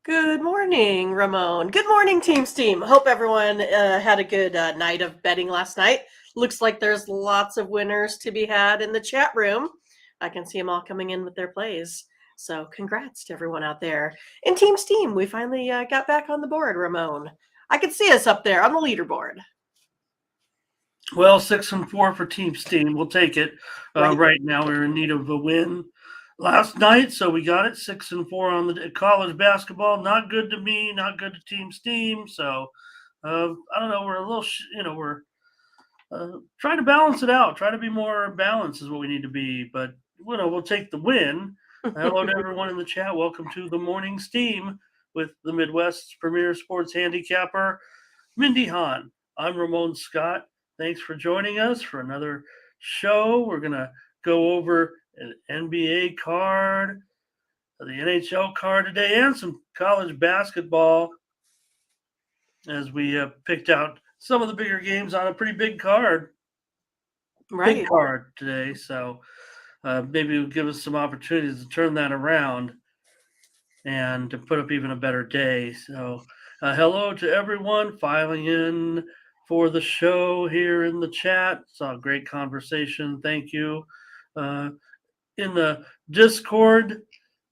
Good morning, Ramon. Good morning, Team. Hope everyone had a good night of betting last night. Looks like there's lots of winners to be had in the chat room. I can see them all coming in with their plays. So, congrats to everyone out there. And Team Steam, we finally got back on the board, Ramon. I could see us up there on the leaderboard. Well, 6-4 for Team Steam. We'll take it. Right. Right now, we're in need of a win last night, so we got it 6-4 on the college basketball. Not good to me, not good to Team Steam. So I don't know. We're a little, we're trying to balance it out. Try to be more balanced is what we need to be. But we'll take the win. Hello to everyone in the chat. Welcome to the Morning Steam with the Midwest's premier sports handicapper, Mindy Hahn. I'm Ramon Scott. Thanks for joining us for another show. We're going to go over an NBA card, the NHL card today, and some college basketball as we picked out some of the bigger games on a pretty big card. Right. Big card today. So maybe it'll give us some opportunities to turn that around and to put up even a better day. So hello to everyone filing in for the show here in the chat. Saw a great conversation. Thank you. In the Discord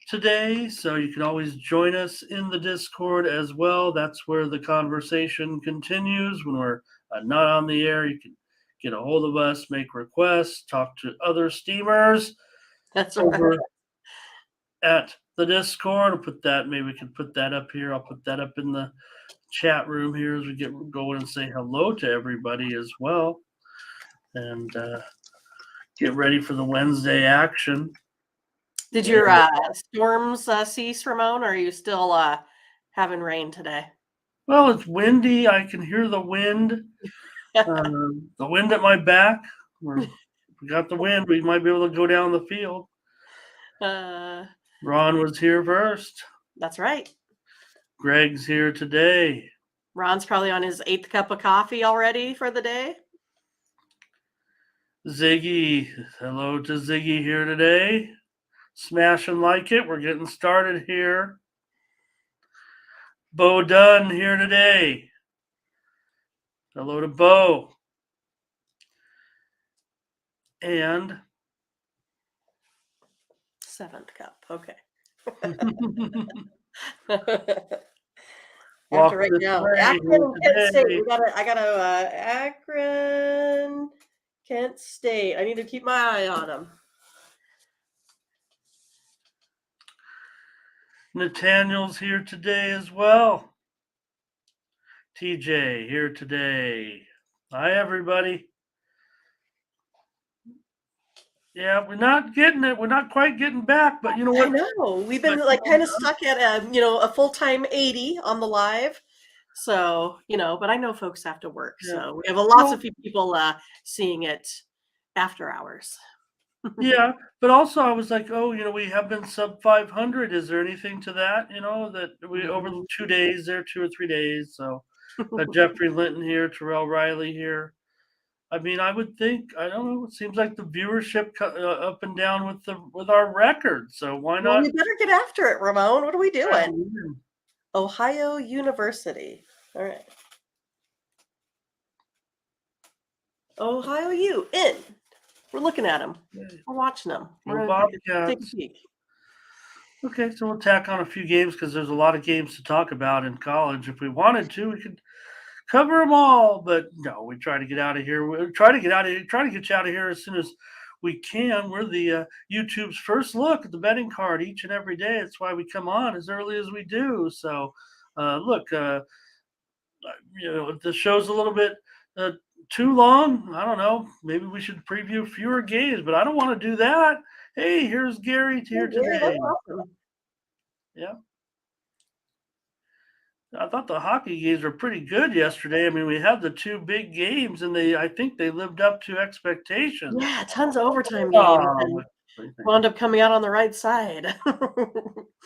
today, so you can always join us in the Discord as well. That's where the conversation continues. When we're not on the air, you can get a hold of us, make requests, talk to other steamers. That's over right. At the Discord. I'll put that. Maybe we can put that up here. I'll put that up in the chat room here as we get going and say hello to everybody as well, and get ready for the Wednesday action. Did your storms cease, Ramon, or are you still having rain today? Well, it's windy. I can hear the wind. The wind at my back. We got the wind. We might be able to go down the field. Ron was here first. That's right. Greg's here today. Ron's probably on his 8th cup of coffee already for the day. Ziggy. Hello to Ziggy here today. Smash and like it. We're getting started here. Bo Dunn here today. Hello to Bo. And 7th cup. Okay. Walk After right this now, way Akron, here Kent State. today. I gotta Akron, Kent State. I need to keep my eye on them. Nathaniel's here today as well. TJ here today. Hi, everybody. Yeah, we're not getting it. We're not quite getting back, but you know what? I know. We've been kind of stuck at a full-time 80 on the live. So, but I know folks have to work. Yeah. So we have lots of people seeing it after hours. Yeah, but also I was like, oh, we have been sub 500. Is there anything to that? That we over the 2 days there, 2 or 3 days. So Jeffrey Linton here, Terrell Riley here. I mean, I would think, I don't know. It seems like the viewership up and down with our record. So why not? Well, we better get after it, Ramon. What are we doing? Ohio University. All right. Ohio U in. We're looking at them. We're watching them. We're take a peek. Okay, so we'll tack on a few games because there's a lot of games to talk about in college. If we wanted to, we could cover them all, but no, we try to get out of here. We try to get you out of here as soon as we can. We're the YouTube's first look at the betting card each and every day. That's why we come on as early as we do. So, look, if the show's a little bit too long, I don't know. Maybe we should preview fewer games, but I don't want to do that. Hey, here's Gary here today. Yeah. I thought the hockey games were pretty good yesterday. I mean, we had the 2 big games, and I think they lived up to expectations. Yeah, tons of overtime games. And wound up coming out on the right side.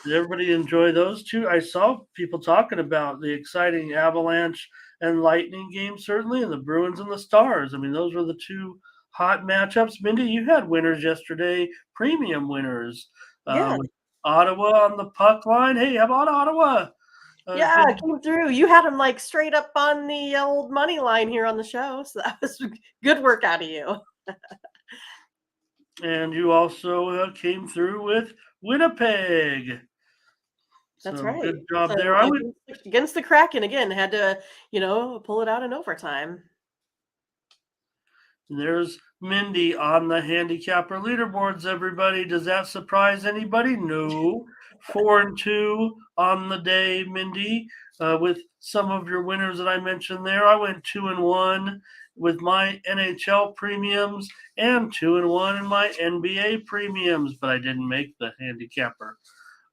Did everybody enjoy those 2? I saw people talking about the exciting Avalanche and Lightning game, certainly, and the Bruins and the Stars. I mean, those were the 2 hot matchups. Mindy, you had winners yesterday, premium winners. Yeah. Ottawa on the puck line. Hey, how about Ottawa? Yeah, it came through. You had him like straight up on the old money line here on the show, so that was good work out of you. And you also came through with Winnipeg. That's So right. good job So there. against the Kraken again, had to pull it out in overtime. There's Mindy on the handicapper leaderboards, everybody. Does that surprise anybody? No. 4-2 on the day, Mindy. With some of your winners that I mentioned there, I went 2-1 with my NHL premiums and 2-1 in my NBA premiums, but I didn't make the handicapper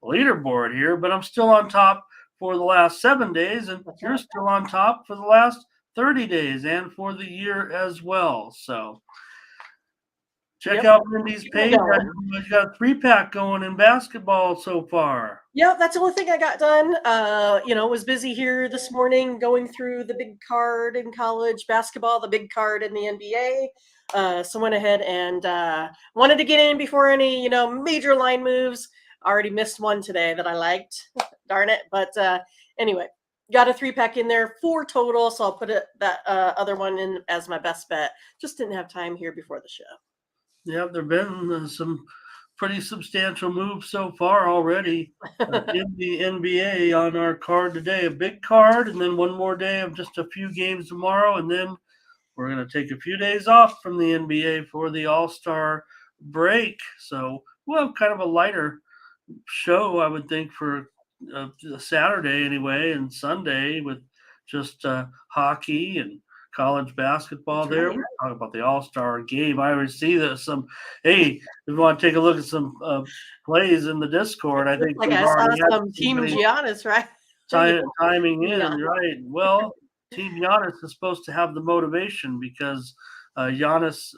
leaderboard here. But I'm still on top for the last 7 days, and That's you're right. still on top for the last 30 days and for the year as well. So check out Mindy's page. You got a 3-pack going in basketball so far. Yeah, that's the only thing I got done. Was busy here this morning going through the big card in college basketball, the big card in the NBA. So went ahead and wanted to get in before any, major line moves. Already missed one today that I liked. Darn it. But anyway, got a 3-pack in there, 4 total. So I'll put that other one in as my best bet. Just didn't have time here before the show. Yeah, there have been some pretty substantial moves so far already in the NBA on our card today. A big card, and then one more day of just a few games tomorrow, and then we're going to take a few days off from the NBA for the All-Star break. So we'll have kind of a lighter show, I would think, for Saturday anyway, and Sunday with just hockey and college basketball. That's there. right. We're talking about the All-Star game. I already see that hey, if you want to take a look at some plays in the Discord, I think Like we've I saw already had some Team somebody Giannis, right? timing in, Yeah. right? Well, Team Giannis is supposed to have the motivation because Giannis,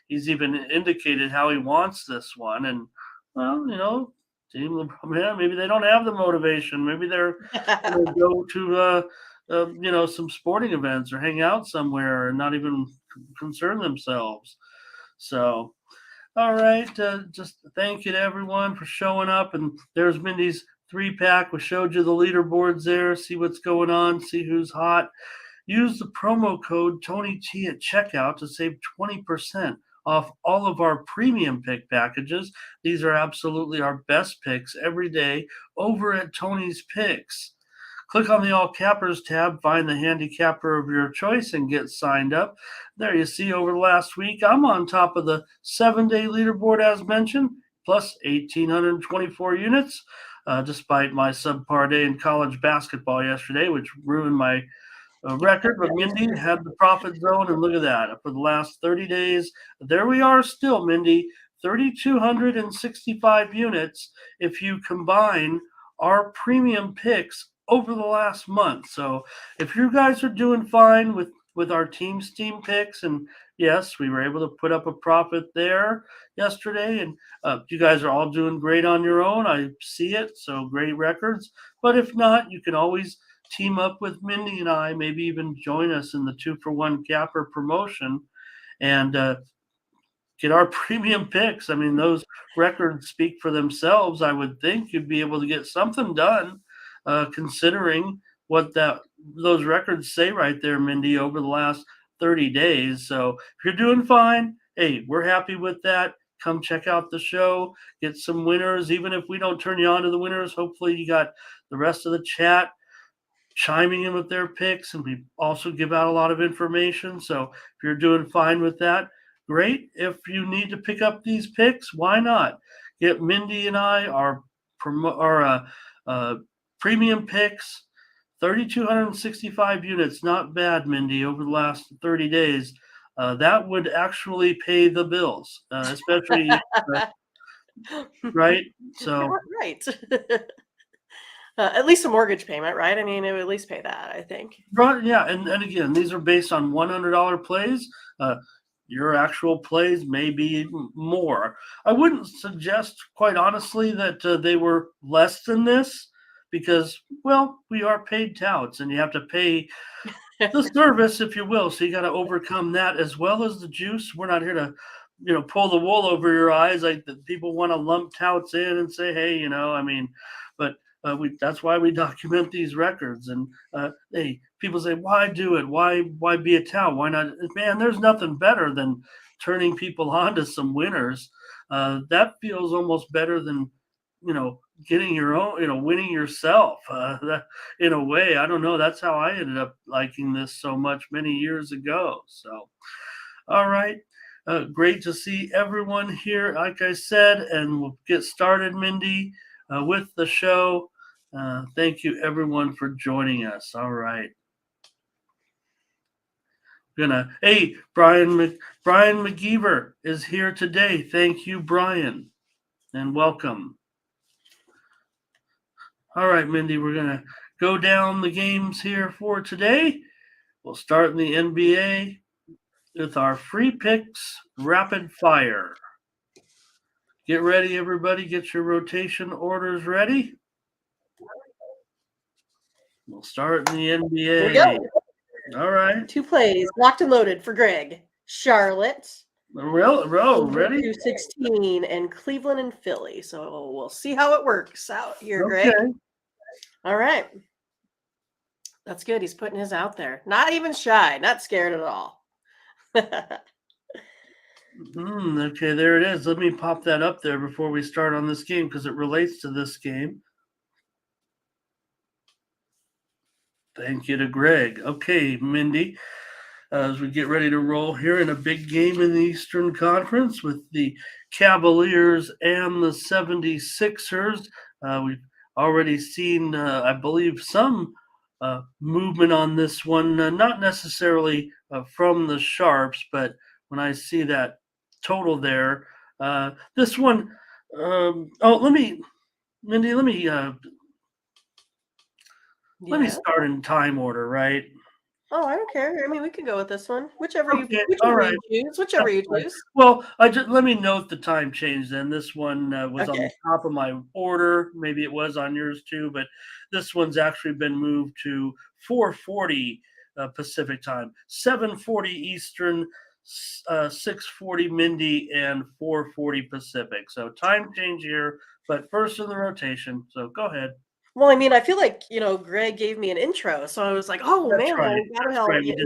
he's even indicated how he wants this one, and well, Team LeBron, yeah, maybe they don't have the motivation. Maybe they're going to go to some sporting events or hang out somewhere and not even concern themselves. So, all right, just thank you to everyone for showing up. And there's Mindy's 3-pack. We showed you the leaderboards there. See what's going on. See who's hot. Use the promo code TonyT at checkout to save 20% off all of our premium pick packages. These are absolutely our best picks every day over at Tony's Picks. Click on the All Cappers tab, find the handicapper of your choice, and get signed up. There you see over the last week, I'm on top of the 7-day leaderboard as mentioned, plus 1,824 units, despite my subpar day in college basketball yesterday, which ruined my record. But Mindy had the profit zone, and look at that. For the last 30 days, there we are still, Mindy, 3,265 units if you combine our premium picks over the last month. So if you guys are doing fine with our team picks, and yes, we were able to put up a profit there yesterday, and you guys are all doing great on your own. I see it, so great records. But if not, you can always team up with Mindy and I, maybe even join us in the 2-for-1 capper promotion and get our premium picks. I mean, those records speak for themselves. I would think you'd be able to get something done, considering what those records say right there, Mindy, over the last 30 days. So if you're doing fine, hey, we're happy with that. Come check out the show, get some winners. Even if we don't turn you on to the winners, hopefully you got the rest of the chat chiming in with their picks, and we also give out a lot of information. So if you're doing fine with that, great. If you need to pick up these picks, why not get Mindy and I our premium picks, 3,265 units. Not bad, Mindy, over the last 30 days. That would actually pay the bills, especially right. So right. At least a mortgage payment, right? I mean, it would at least pay that, I think. Right, yeah, and again, these are based on $100 plays. Your actual plays may be more. I wouldn't suggest, quite honestly, that they were less than this because, well, we are paid touts, and you have to pay the service, if you will. So you got to overcome that as well as the juice. We're not here to pull the wool over your eyes, like that people want to lump touts in and say, hey, but that's why we document these records. And hey, people say, why do it? Why be a tout? Why not? Man, there's nothing better than turning people on to some winners. That feels almost better than getting your own, winning yourself. In a way, I don't know. That's how I ended up liking this so much many years ago. So, all right. Great to see everyone here, like I said, and we'll get started, Mindy, with the show. Thank you, everyone, for joining us. All right. Hey, Brian McGeever is here today. Thank you, Brian, and welcome. All right, Mindy, we're going to go down the games here for today. We'll start in the NBA with our free picks rapid fire. Get ready, everybody. Get your rotation orders ready. We'll start in the NBA. Here we go. All right. 2 plays, locked and loaded for Greg. Charlotte. Ready? 216 and Cleveland and Philly. So we'll see how it works out here, Greg. All right. That's good. He's putting his out there. Not even shy. Not scared at all. Okay, there it is. Let me pop that up there before we start on this game because it relates to this game. Thank you to Greg. Okay, Mindy, as we get ready to roll here in a big game in the Eastern Conference with the Cavaliers and the 76ers. We've already seen, I believe, some movement on this one, not necessarily from the Sharps, but when I see that total there, this one, Mindy, let me start in time order, right? Oh, I don't care. I mean, we can go with this one. Whichever Okay, you choose. Whichever you choose. Well, let me note the time change then. This one was on the top of my order. Maybe it was on yours too, but this one's actually been moved to 4:40 Pacific time, 7:40 Eastern, 6:40 Mindy, and 4:40 Pacific. So time change here, but first in the rotation. So go ahead. Well, I mean, I feel like, Greg gave me an intro, so I was like, oh, That's man, right. well, we gotta That's right. We did that.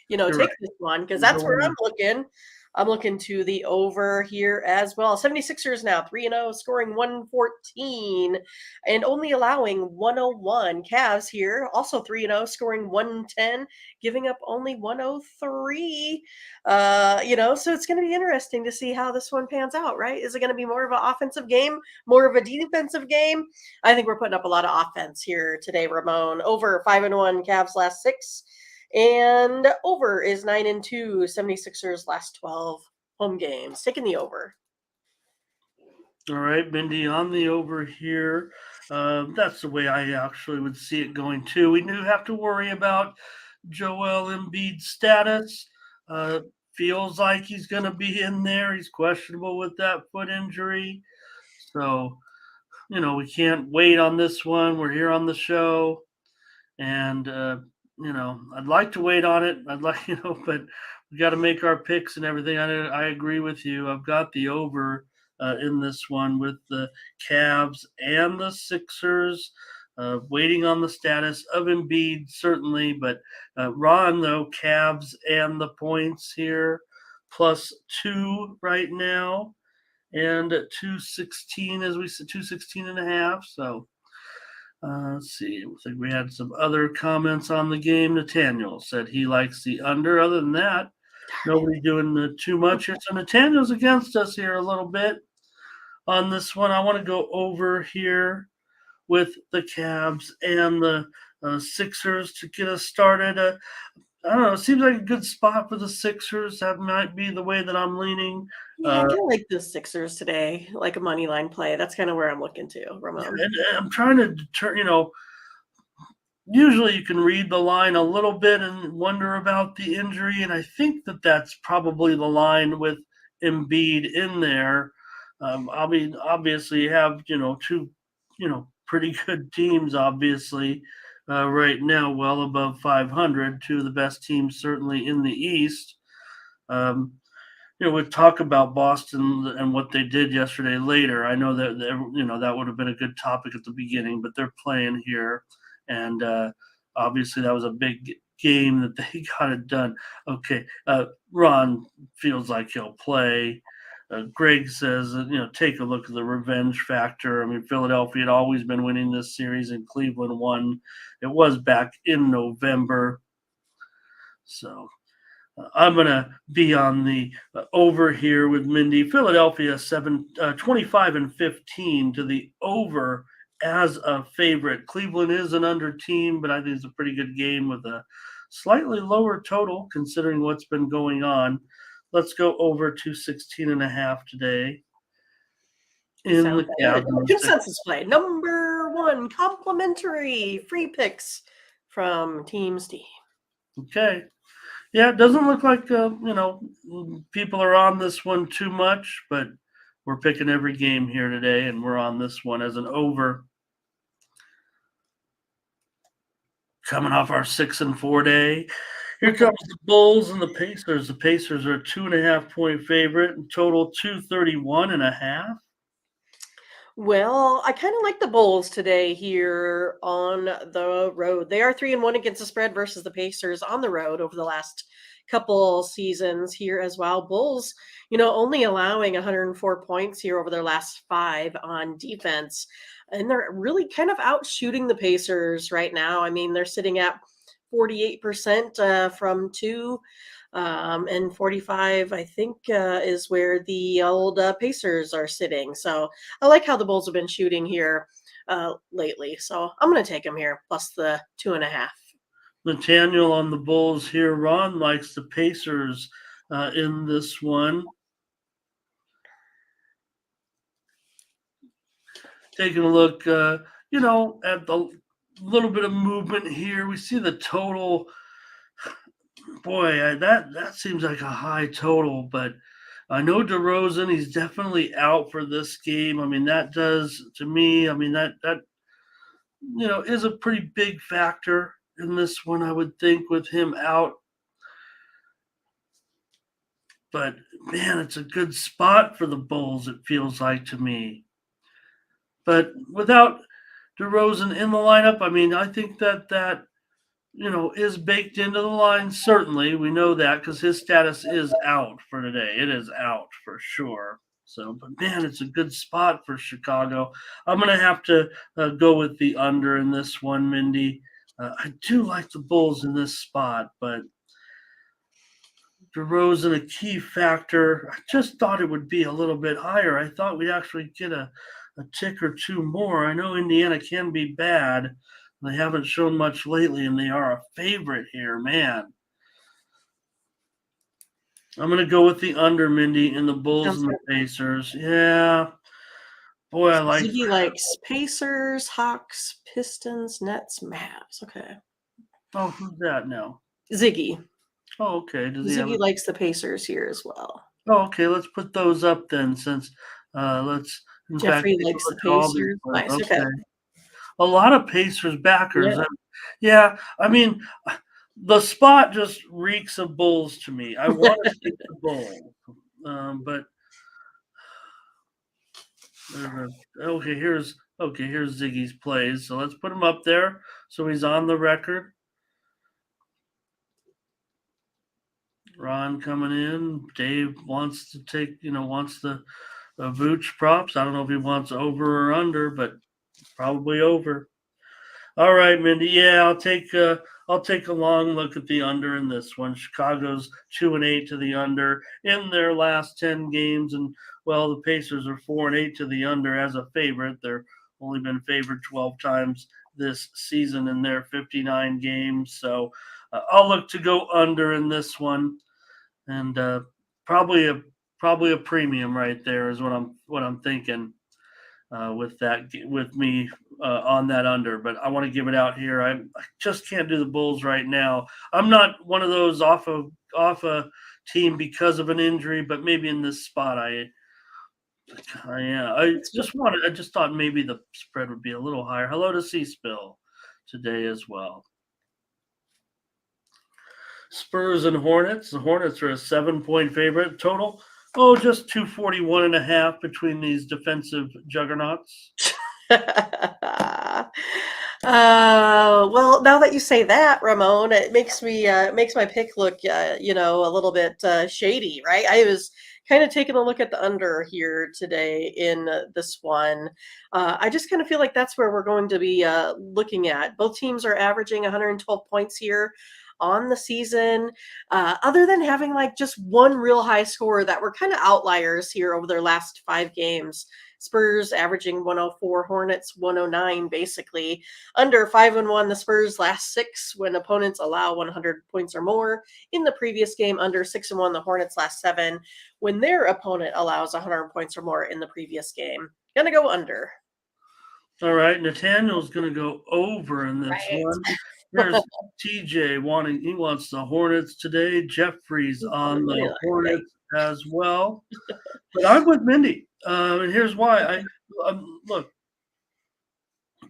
We gotta, take this one because that's where I'm looking. I'm looking to the over here as well. 76ers now 3-0, scoring 114 and only allowing 101. Cavs here also 3-0, scoring 110, giving up only 103. So it's going to be interesting to see how this one pans out, right? Is it going to be more of an offensive game, more of a defensive game? I think we're putting up a lot of offense here today, Ramon. Over 5-1 Cavs last 6. And over is 9-2 76ers last 12 home games. Taking the over. All right, Mindy, on the over here. That's the way I actually would see it going too. We do have to worry about Joel Embiid's status. Feels like he's going to be in there. He's questionable with that foot injury. So, we can't wait on this one. We're here on the show. And, I'd like to wait on it. I'd like, but we got to make our picks and everything. I agree with you. I've got the over in this one with the Cavs and the Sixers. Waiting on the status of Embiid, certainly. But Ron, though, Cavs and the points here, +2 right now. And 216, as we said, 216.5. So, let's see. I think we had some other comments on the game. Nathaniel said he likes the under. Other than that, nobody doing too much here. So Nathaniel's against us here a little bit on this one. I want to go over here with the Cavs and the Sixers to get us started. I don't know. It seems like a good spot for the Sixers. That might be the way that I'm leaning. Yeah, I kind of like the Sixers today, like a money line play. That's kind of where I'm looking to, Ramon. And I'm trying to determine, usually you can read the line a little bit and wonder about the injury. And I think that that's probably the line with Embiid in there. Obviously you have, two, pretty good teams, obviously, right now, well above 500, two of the best teams certainly in the East. we'll talk about Boston and what they did yesterday later. I know that that would have been a good topic at the beginning, but they're playing here, and obviously that was a big game that they got it done. Okay, Ron feels like he'll play. Greg says, take a look at the revenge factor. I mean, Philadelphia had always been winning this series, and Cleveland won. It was back in November, so. I'm going to be on the over here with Mindy. Philadelphia 25-15 to the over as a favorite. Cleveland is an under team, but I think it's a pretty good game with a slightly lower total considering what's been going on. Let's go over to 16.5 today. In the consensus play. Number 1, complimentary free picks from Team Steam. Okay. Yeah, it doesn't look like people are on this one too much, but we're picking every game here today, and we're on this one as an over. Coming off our 6-4 day, here comes the Bulls and the Pacers. The Pacers are a 2.5-point favorite, and total 231.5. Well, I kind of like the Bulls today here on the road. They are 3-1 against the spread versus the Pacers on the road over the last couple seasons here as well. Bulls, only allowing 104 points here over their last 5 on defense. And they're really kind of out shooting the Pacers right now. I mean, they're sitting at 48% from 2. And 45, I think, is where the old Pacers are sitting. So I like how the Bulls have been shooting here lately. So I'm going to take them here, plus the 2.5. Nathaniel on the Bulls here. Ron likes the Pacers in this one. Taking a look, at the little bit of movement here. We see the total. Boy, that seems like a high total, but I know DeRozan, he's definitely out for this game. I mean, that does to me. I mean, that is a pretty big factor in this one, I would think, with him out. But man, it's a good spot for the Bulls, it feels like to me. But without DeRozan in the lineup, I mean, I think that is baked into the line. Certainly, we know that because his status is out for today. It is out for sure. So, but man, it's a good spot for Chicago. I'm going to have to go with the under in this one, Mindy. I do like the Bulls in this spot, but DeRozan, a key factor. I just thought it would be a little bit higher. I thought we'd actually get a tick or two more. I know Indiana can be bad. They haven't shown much lately, and they are a favorite here, man. I'm going to go with the under, Mindy, in the Bulls and the Pacers. Yeah. Boy, I like Ziggy likes Pacers, Hawks, Pistons, Nets, Mavs. Okay. Oh, who's that now? Ziggy. Oh, okay. Ziggy likes the Pacers here as well. Oh, okay. Let's put those up then, since let's. Jeffrey likes the Pacers. Nice. Okay. A lot of Pacers backers. Yeah. I mean, the spot just reeks of Bulls to me. I want to stick the Bulls, but okay. Here's Ziggy's plays. So let's put him up there so he's on the record. Ron coming in. Dave wants to take, wants the Vooch props. I don't know if he wants over or under, but probably over. All right, Mindy. Yeah, I'll take a long look at the under in this one. Chicago's 2-8 to the under in their last 10 games, and well, the Pacers are 4-8 to the under as a favorite. They're only been favored 12 times this season in their 59 games. So I'll look to go under in this one, and probably a premium right there is what I'm thinking with me on that under. But I want to give it out here. I just can't do the Bulls right now. I'm not one of those off a team because of an injury, but maybe in this spot I just thought maybe the spread would be a little higher. Hello to C-Spill today as well. Spurs and Hornets. The Hornets are a 7-point favorite. Total Oh, just 241.5 between these defensive juggernauts. Well, now that you say that, Ramon, it makes my pick look, a little bit shady, right? I was kind of taking a look at the under here today in this one. I just kind of feel like that's where we're going to be looking at. Both teams are averaging 112 points here on the season. Other than having like just one real high score that were kind of outliers here over their last 5 games. Spurs averaging 104, Hornets 109, basically. Under 5-1, the Spurs last 6 when opponents allow 100 points or more. In the previous game, under 6-1, the Hornets last 7 when their opponent allows 100 points or more in the previous game. Gonna go under. All right, Nathaniel's going to go over in this Right. one. There's TJ he wants the Hornets today. Jeffrey's on the Hornets as well. But I'm with Mindy. And here's why. Look,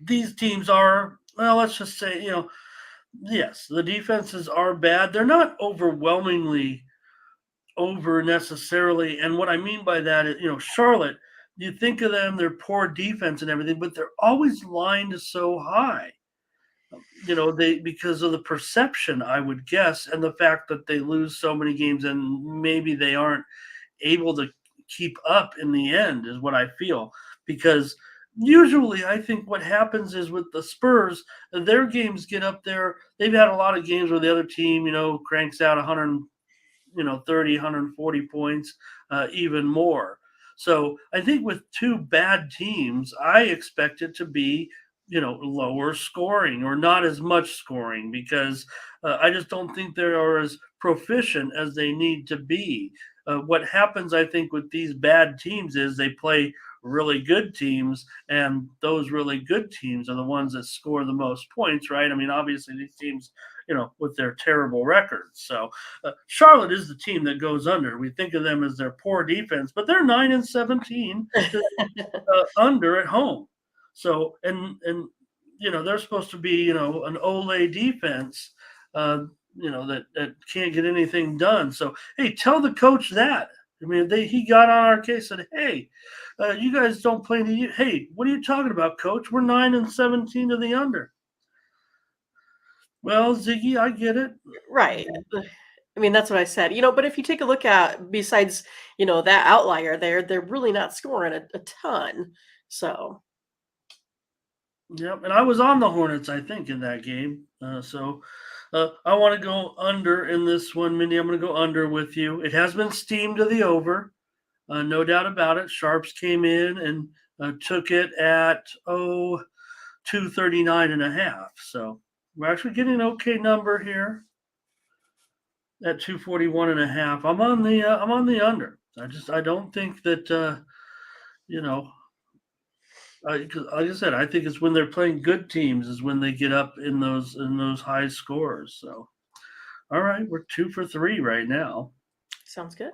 these teams are, well, let's just say, yes, the defenses are bad. They're not overwhelmingly over necessarily. And what I mean by that is, Charlotte, you think of them, their poor defense and everything, but they're always lined so high. They because of the perception, I would guess, and the fact that they lose so many games and maybe they aren't able to keep up in the end is what I feel. Because usually I think what happens is with the Spurs, their games get up there. They've had a lot of games where the other team, cranks out 100, 30, 140 points, even more. So I think with two bad teams, I expect it to be, lower scoring or not as much scoring because I just don't think they are as proficient as they need to be. What happens, I think, with these bad teams is they play really good teams, and those really good teams are the ones that score the most points, right? I mean, obviously, these teams, with their terrible records. So Charlotte is the team that goes under. We think of them as their poor defense, but they're 9-17 under at home. So they're supposed to be an Ole defense, that can't get anything done. So hey, tell the coach that. I mean, he got on our case and said, "Hey, you guys don't play the. Hey, what are you talking about, coach? We're 9-17 to the under." Well, Ziggy, I get it. Right. I mean, that's what I said. But if you take a look at besides, that outlier there, they're really not scoring a ton. So Yep, and I was on the Hornets, I think, in that game. I want to go under in this one, Mindy. I'm going to go under with you. It has been steamed to the over, no doubt about it. Sharps came in and took it at 239.5. So we're actually getting an okay number here at 241.5. I'm on the under. I don't think that you know like I said, I think it's when they're playing good teams is when they get up in those high scores. So, all right, we're 2 for 3 right now. sounds good.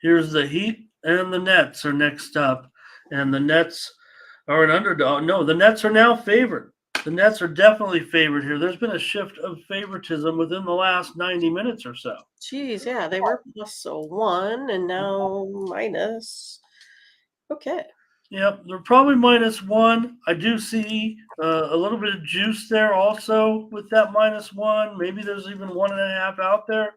Here's the Heat and the Nets are next up, and the Nets are an underdog. No, the Nets are now favored. The Nets are definitely favored here. There's been a shift of favoritism within the last 90 minutes or so. Geez, yeah, they were +1 and now minus. Okay. Yep, they're probably -1. I do see a little bit of juice there also with that -1. Maybe there's even 1.5 out there.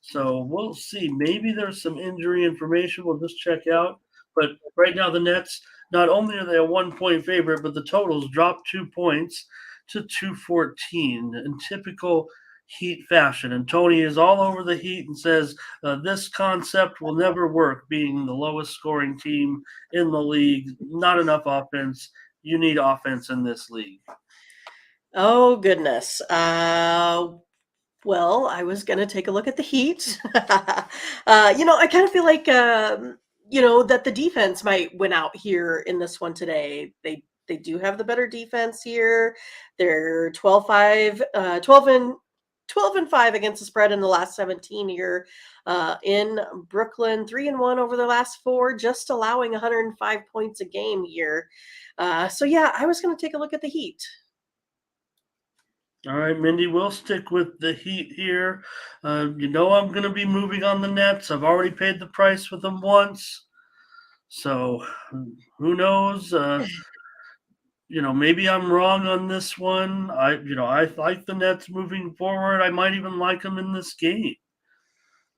So we'll see. Maybe there's some injury information. We'll just check out. But right now, the Nets, not only are they a 1 point favorite, but the totals dropped 2 points to 214 in typical Heat fashion. And Tony is all over the Heat and says this concept will never work, being the lowest scoring team in the league. Not enough offense. You need offense in this league. Oh goodness. Well, I was gonna take a look at the Heat. I kind of feel like that the defense might win out here in this one today. They do have the better defense here. They're 12-5, 12-5 against the spread in the last 17 here in Brooklyn. 3-1 over the last 4, just allowing 105 points a game here. So yeah, I was going to take a look at the Heat. All right, Mindy, we'll stick with the Heat here. You know I'm going to be moving on the Nets. I've already paid the price with them once. So who knows? Maybe I'm wrong on this one. I like the Nets moving forward. I might even like them in this game.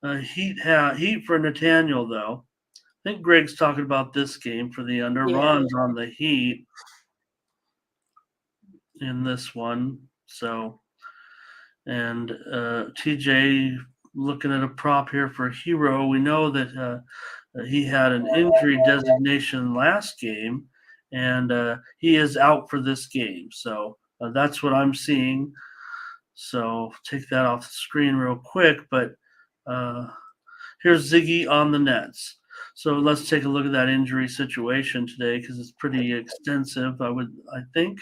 Heat for Nathaniel, though. I think Greg's talking about this game for the under. Yeah. Ron's on the Heat in this one. So, and TJ looking at a prop here for Hero. We know that he had an injury designation last game, and he is out for this game. So that's what I'm seeing. So take that off the screen real quick. But here's Ziggy on the Nets. So let's take a look at that injury situation today because it's pretty extensive. I think.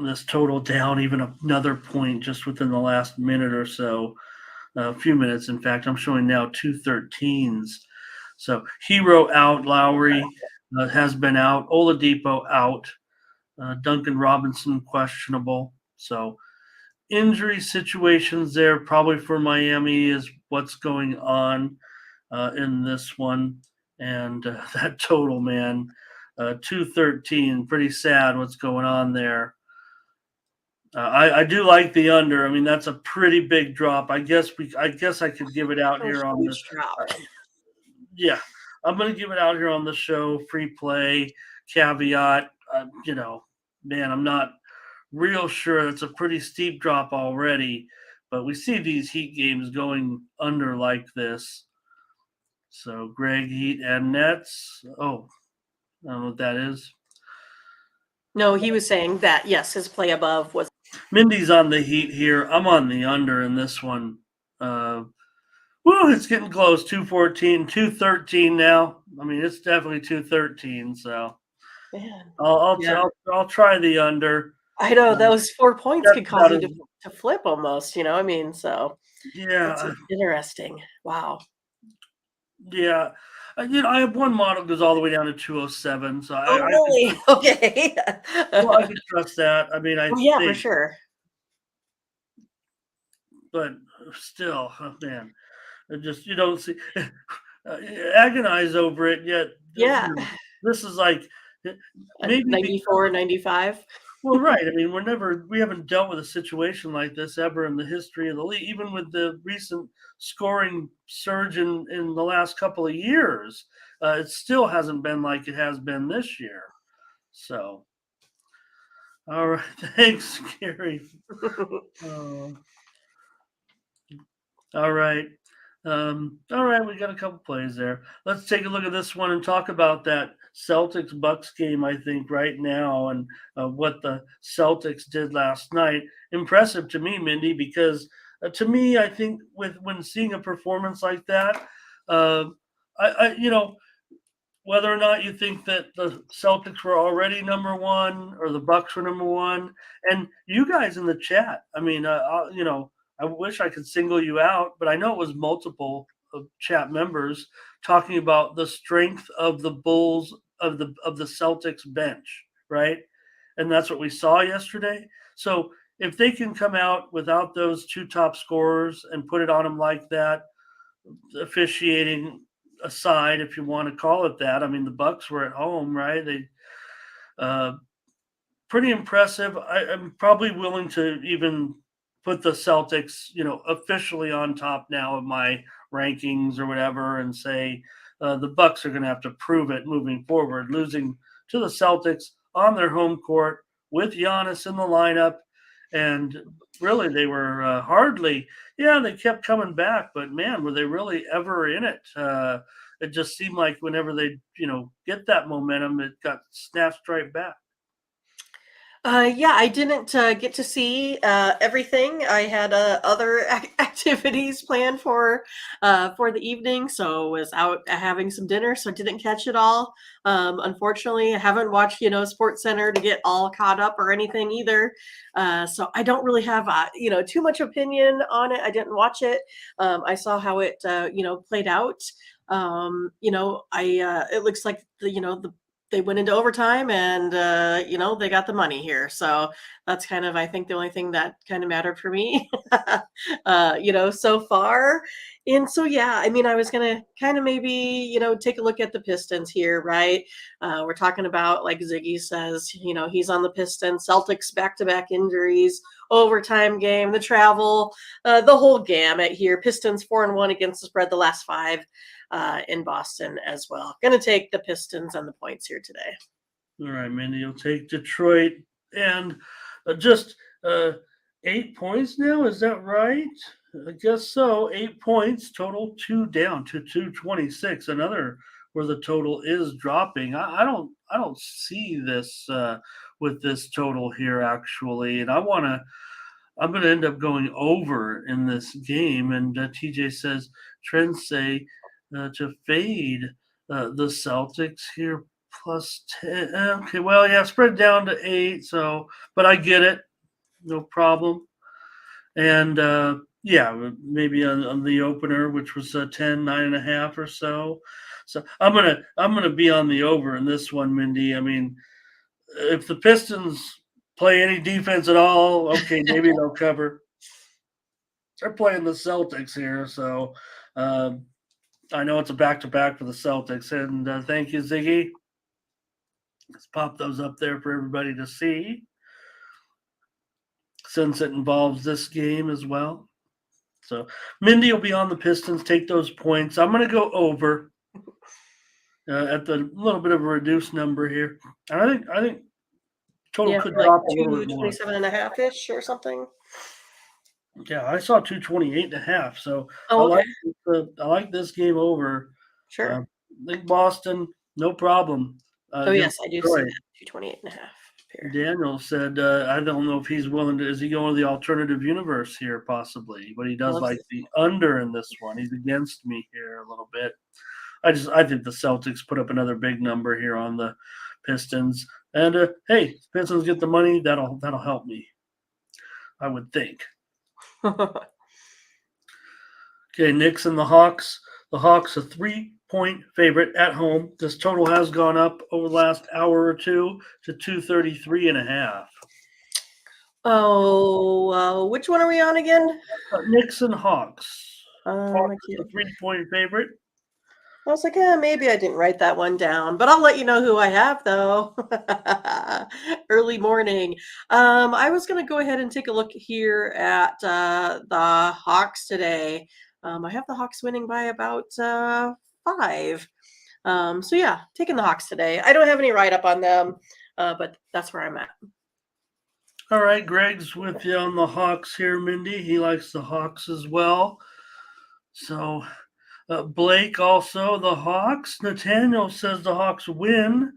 This total down even another point just within the last minute or so, a few minutes. In fact, I'm showing now 213s. So Hero out, Lowry has been out, Oladipo out, Duncan Robinson questionable. So injury situations there probably for Miami is what's going on in this one. And that total, man, 213, pretty sad what's going on there. I do like the under. I mean, that's a pretty big drop. I guess I could give it out here on this. Yeah, I'm gonna give it out here on the show. Free play caveat. Man, I'm not real sure. It's a pretty steep drop already, but we see these Heat games going under like this. So Greg, Heat and Nets. Oh, I don't know what that is. No, he was saying that yes, his play above was. Mindy's on the Heat here. I'm on the under in this one. It's getting close. 214, 213 now. I mean, it's definitely 213. So Man. I'll try the under. I know those 4 points could cause you to flip almost. I mean, so yeah, that's interesting. Wow. Yeah, I have one model goes all the way down to 207. So really? Okay. I can trust that. I mean, think, for sure. But still, man, you don't see agonize over it yet. Yeah. This is like maybe 94, 95. Well, right. I mean, we haven't dealt with a situation like this ever in the history of the league, even with the recent scoring surge in the last couple of years. It still hasn't been like it has been this year. So, all right. Thanks, Gary. All right. All right, we got a couple plays there. Let's take a look at this one and talk about that Celtics Bucks game, I think, right now, and what the Celtics did last night. Impressive to me, Mindy, because to me, I think when seeing a performance like that, whether or not you think that the Celtics were already number one or the Bucks were number one, and you guys in the chat, I mean, I wish I could single you out, but I know it was multiple chat members talking about the strength of the Bulls of the Celtics bench, right? And that's what we saw yesterday. So if they can come out without those two top scorers and put it on them like that, officiating aside, if you want to call it that, I mean the Bucks were at home, right? They pretty impressive. I'm probably willing to even put the Celtics, officially on top now of my rankings or whatever, and say the Bucks are going to have to prove it moving forward. Losing to the Celtics on their home court with Giannis in the lineup, and really they were hardly. Yeah, they kept coming back, but man, were they really ever in it? It just seemed like whenever they, get that momentum, it got snatched right back. Yeah, I didn't get to see everything. I had other activities planned for the evening, so was out having some dinner, so didn't catch it all. Unfortunately, I haven't watched Sports Center to get all caught up or anything either. So I don't really have too much opinion on it. I didn't watch it. I saw how it played out. It looks like the they went into overtime and they got the money here, so that's kind of, I think, the only thing that kind of mattered for me so far. And so yeah, I mean, I was gonna kind of maybe take a look at the Pistons here, right? We're talking about, like Ziggy says, he's on the Pistons. Celtics back-to-back injuries, overtime game, the travel, the whole gamut here. Pistons 4-1 against the spread the last 5 in Boston as well. Going to take the Pistons and the points here today. All right, Mindy, you'll take Detroit and just 8 points now. Is that right? I guess so. 8 points total, 2 down to 226. Another where the total is dropping. I don't see this with this total here actually, and I'm going to end up going over in this game. And TJ says trends say to fade the Celtics here plus 10. Okay, well, yeah, spread down to 8. So, but I get it, no problem. And yeah, maybe on the opener, which was 10, 9.5 or so. So I'm gonna be on the over in this one, Mindy. I mean, if the Pistons play any defense at all, okay, maybe they'll cover. They're playing the Celtics here, so I know it's a back-to-back for the Celtics. And thank you, Ziggy. Let's pop those up there for everybody to see, since it involves this game as well. So Mindy will be on the Pistons. Take those points. I'm going to go over at the little bit of a reduced number here. And I think total could like drop a little bit more. 27.5-ish or something. Yeah, I saw 228.5. So Okay. I like this game over. Sure. I think Boston, no problem. Yes, I do see that. 228.5. Daniel said, I don't know if he's willing to. Is he going to the alternative universe here, possibly? But he does like the under in this one. He's against me here a little bit. I think the Celtics put up another big number here on the Pistons. And hey, Pistons get the money. That'll help me, I would think. Okay, Knicks and the Hawks. The Hawks a 3-point favorite at home. This total has gone up over the last hour or two to 233.5. Oh, which one are we on again? Knicks and Hawks. Hawks a 3-point favorite. I was like, maybe I didn't write that one down, but I'll let you know who I have, though. Early morning. I was going to go ahead and take a look here at the Hawks today. I have the Hawks winning by about 5. So, yeah, taking the Hawks today. I don't have any write-up on them, but that's where I'm at. All right, Greg's with you on the Hawks here, Mindy. He likes the Hawks as well. So Blake also the Hawks. Nathaniel says the Hawks win.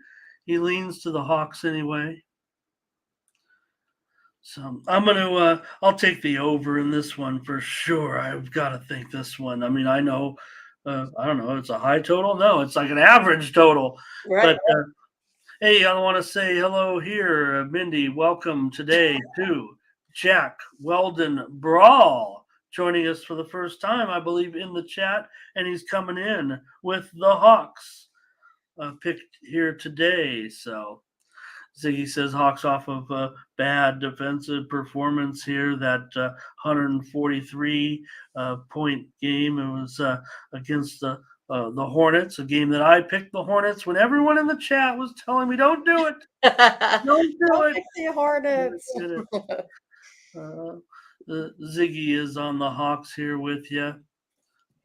He leans to the Hawks anyway. So I'm gonna I'll take the over in this one for sure. I've got to think this one. I mean, I know I don't know, it's a high total. No, it's like an average total. Right. But hey, I want to say hello here, Mindy. Welcome today to Jack Weldon Brawl, joining us for the first time, I believe, in the chat, and he's coming in with the Hawks picked here today. So Ziggy says Hawks off of a bad defensive performance here. That 143 point game. It was against the Hornets, a game that I picked the Hornets when everyone in the chat was telling me, "Don't do it, don't do it." Pick the Hornets. Ziggy is on the Hawks here with you.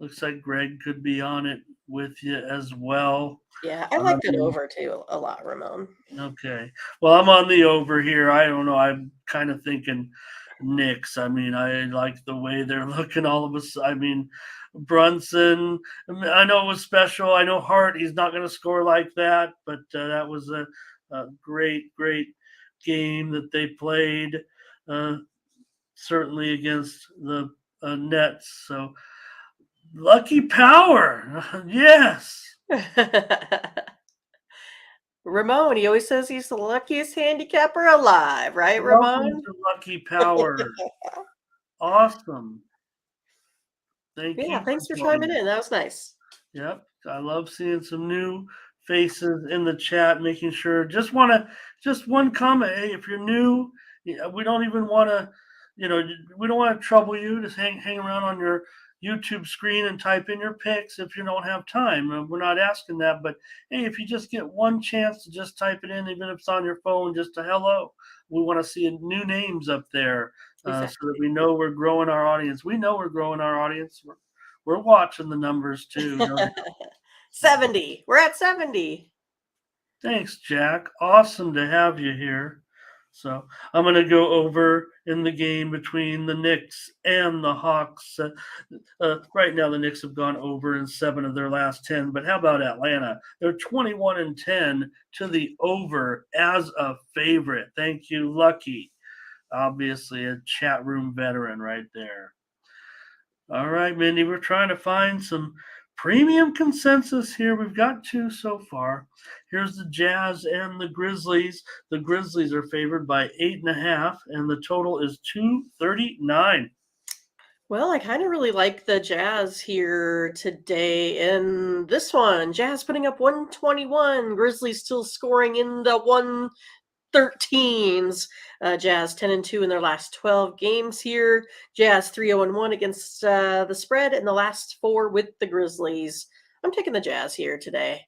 Looks like Greg could be on it with you as well. Yeah, I liked it over too a lot, Ramon. Okay. Well, I'm on the over here. I don't know. I'm kind of thinking Knicks. I mean, I like the way they're looking all of us. I mean, Brunson, I know it was special. I know Hart, he's not going to score like that, but that was a great, great game that they played, certainly against the Nets. So, Lucky Power. Yes. Ramon, he always says he's the luckiest handicapper alive, right, Ramon? Lucky Power. Awesome. Thank you. Yeah, thanks for chiming in. That was nice. Yep. I love seeing some new faces in the chat, making sure. Just one comment. Hey, if you're new, we don't even want to, we don't want to trouble you. Just hang around on your YouTube screen and type in your picks if you don't have time. We're not asking that, but hey, if you just get one chance to just type it in, even if it's on your phone, just a hello. We want to see new names up there so that we know we're growing our audience. We know we're growing our audience. We're watching the numbers too. 70. We're at 70. Thanks, Jack. Awesome to have you here. So I'm going to go over in the game between the Knicks and the Hawks. Right now, the Knicks have gone over in 7 of their last 10. But how about Atlanta? They're 21-10 to the over as a favorite. Thank you, Lucky. Obviously, a chat room veteran right there. All right, Mindy, we're trying to find some premium consensus here. We've got 2 so far. Here's the Jazz and the Grizzlies. The Grizzlies are favored by 8.5, and the total is 239. Well, I kind of really like the Jazz here today in this one. Jazz putting up 121, Grizzlies still scoring in the 113s. Jazz 10-2 in their last 12 games here. Jazz 3-0-1 against the spread in the last 4 with the Grizzlies. I'm taking the Jazz here today.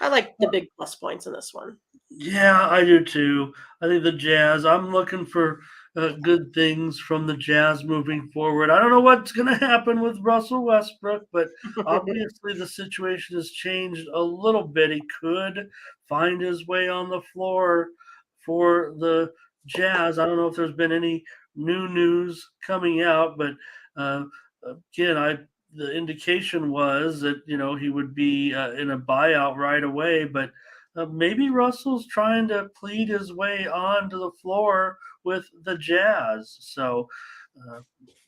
I like the big plus points in this one. Yeah, I do too. I think the Jazz, I'm looking for good things from the Jazz moving forward. I don't know what's going to happen with Russell Westbrook, but obviously the situation has changed a little bit. He could find his way on the floor for the Jazz. I don't know if there's been any new news coming out, but again, the indication was that he would be in a buyout right away, but maybe Russell's trying to plead his way onto the floor with the Jazz. So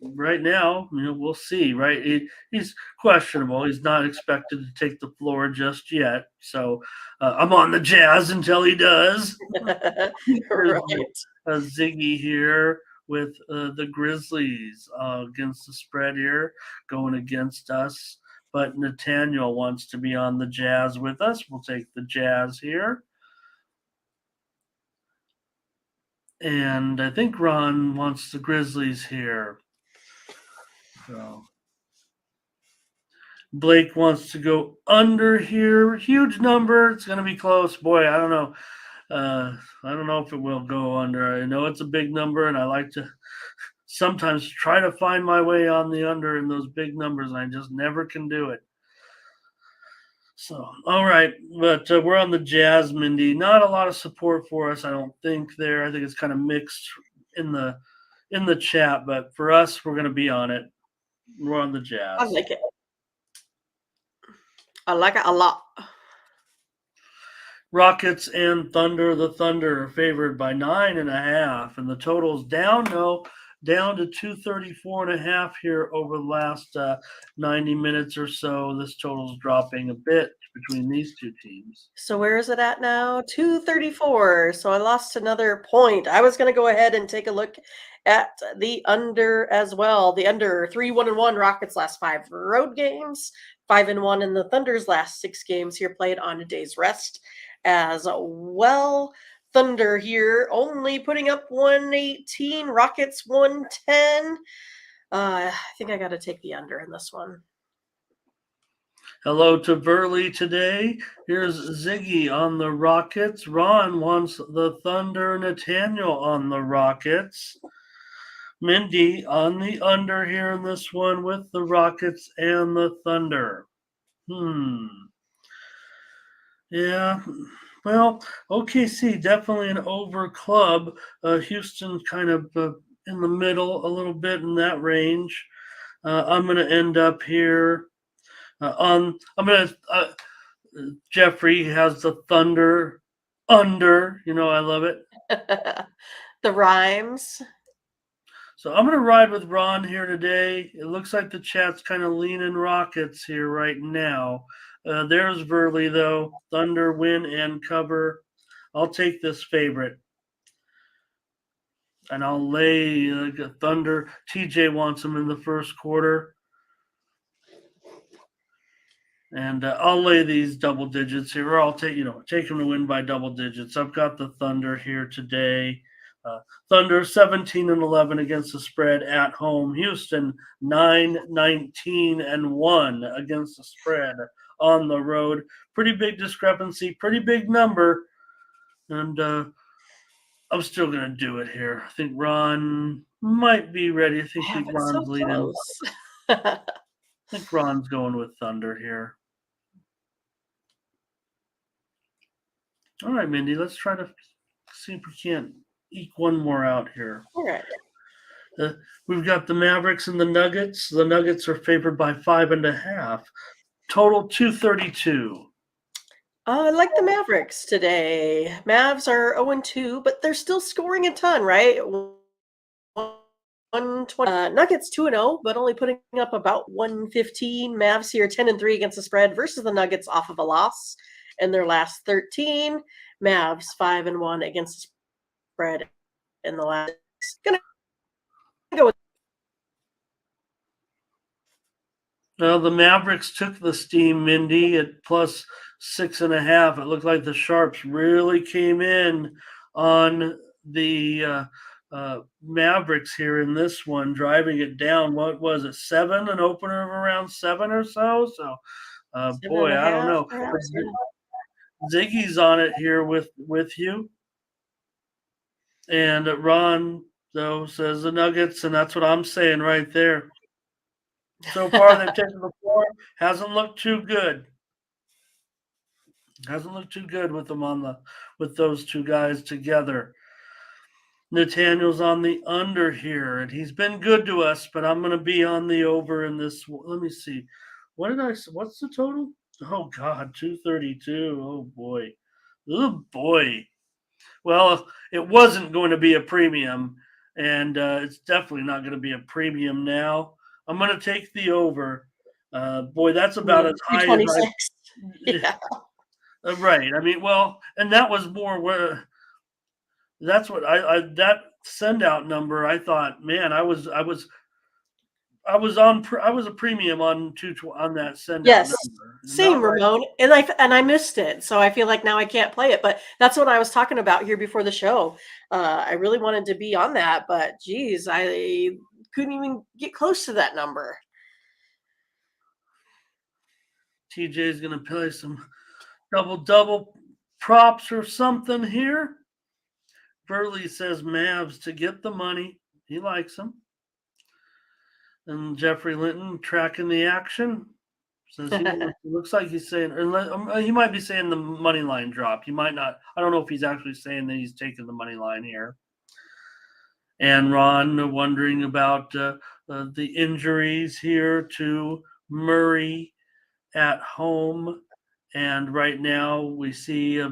right now, we'll see. Right, he's questionable. He's not expected to take the floor just yet. So I'm on the Jazz until he does. Right. Ziggy here with the Grizzlies against the spread here, going against us. But Nathaniel wants to be on the Jazz with us. We'll take the Jazz here. And I think Ron wants the Grizzlies here. So Blake wants to go under here. Huge number. It's going to be close. Boy, I don't know. I don't know if it will go under. I know it's a big number, and I like to sometimes try to find my way on the under in those big numbers, and I just never can do it. So, all right, but we're on the Jazz, Mindy. Not a lot of support for us, I don't think. There, I think it's kind of mixed in the chat, but for us, we're going to be on it. We're on the Jazz. I like it. I like it a lot. Rockets and Thunder. The Thunder are favored by 9.5, and the total's down. Down to 234.5 here over the last 90 minutes or so. This total's dropping a bit between these two teams. So where is it at now? 234. So I lost another point. I was going to go ahead and take a look at the under as well. The under 3-1-1 Rockets last 5 road games, 5-1 in the Thunder's last 6 games here played on a day's rest as well. Thunder here only putting up 118, Rockets 110. I think I got to take the under in this one. Hello to Burley today. Here's Ziggy on the Rockets. Ron wants the Thunder. Nathaniel on the Rockets. Mindy on the under here in this one with the Rockets and the Thunder. Yeah. Well, OKC definitely an over club. Houston kind of in the middle, a little bit in that range. I'm going to end up here Jeffrey has the Thunder under. I love it. The rhymes. So I'm going to ride with Ron here today. It looks like the chat's kind of leaning Rockets here right now. There's Verley, though. Thunder win and cover. I'll take this favorite. And I'll lay Thunder. TJ wants them in the first quarter. And I'll lay these double digits here, or I'll take them to win by double digits. I've got the Thunder here today. Thunder 17-11 against the spread at home. Houston 9-19-1 against the spread on the road. Pretty big discrepancy, pretty big number, and I'm still going to do it here. I think Ron might be ready. I think Man, it's so Ron's leading. close. I think Ron's going with Thunder here. All right, Mindy, let's try to see if we can't eke one more out here. All right. We've got the Mavericks and the Nuggets. The Nuggets are favored by 5.5. Total 232. I like the Mavericks today. Mavs are 0-2, but they're still scoring a ton, right? 120. Nuggets 2-0, but only putting up about 115. Mavs here 10-3 against the spread versus the Nuggets off of a loss in their last 13. Mavs 5-1 against the spread in the last. Gonna go with. Well, the Mavericks took the steam, Mindy, at plus 6.5. It looked like the Sharps really came in on the Mavericks here in this one, driving it down. What was it, 7? An opener of around 7 or so? So, boy, I don't know. Perhaps, yeah. Ziggy's on it here with you. And Ron, though, says the Nuggets, and that's what I'm saying right there. So far, they've taken the floor. Hasn't looked too good. Hasn't looked too good with them with those two guys together. Nathaniel's on the under here, and he's been good to us, but I'm going to be on the over in this. Let me see. What's the total? Oh, God, 232. Oh, boy. Oh, boy. Well, it wasn't going to be a premium, and it's definitely not going to be a premium now. I'm going to take the over. Boy, that's about as high as 226. Yeah. Right. I mean, well, and that was more where that's what I that send out number. I thought, man, I was a premium on that send Yes. out number. Same, Ramon, and I missed it, so I feel like now I can't play it. But that's what I was talking about here before the show. I really wanted to be on that, but geez, I couldn't even get close to that number. TJ's gonna play some double props or something here. Burley says Mavs to get the money. He likes them. And Jeffrey Linton tracking the action. Says he looks like he's saying, he might be saying the money line drop. He might not. I don't know if he's actually saying that he's taking the money line here. And Ron wondering about the injuries here to Murray at home. And right now we see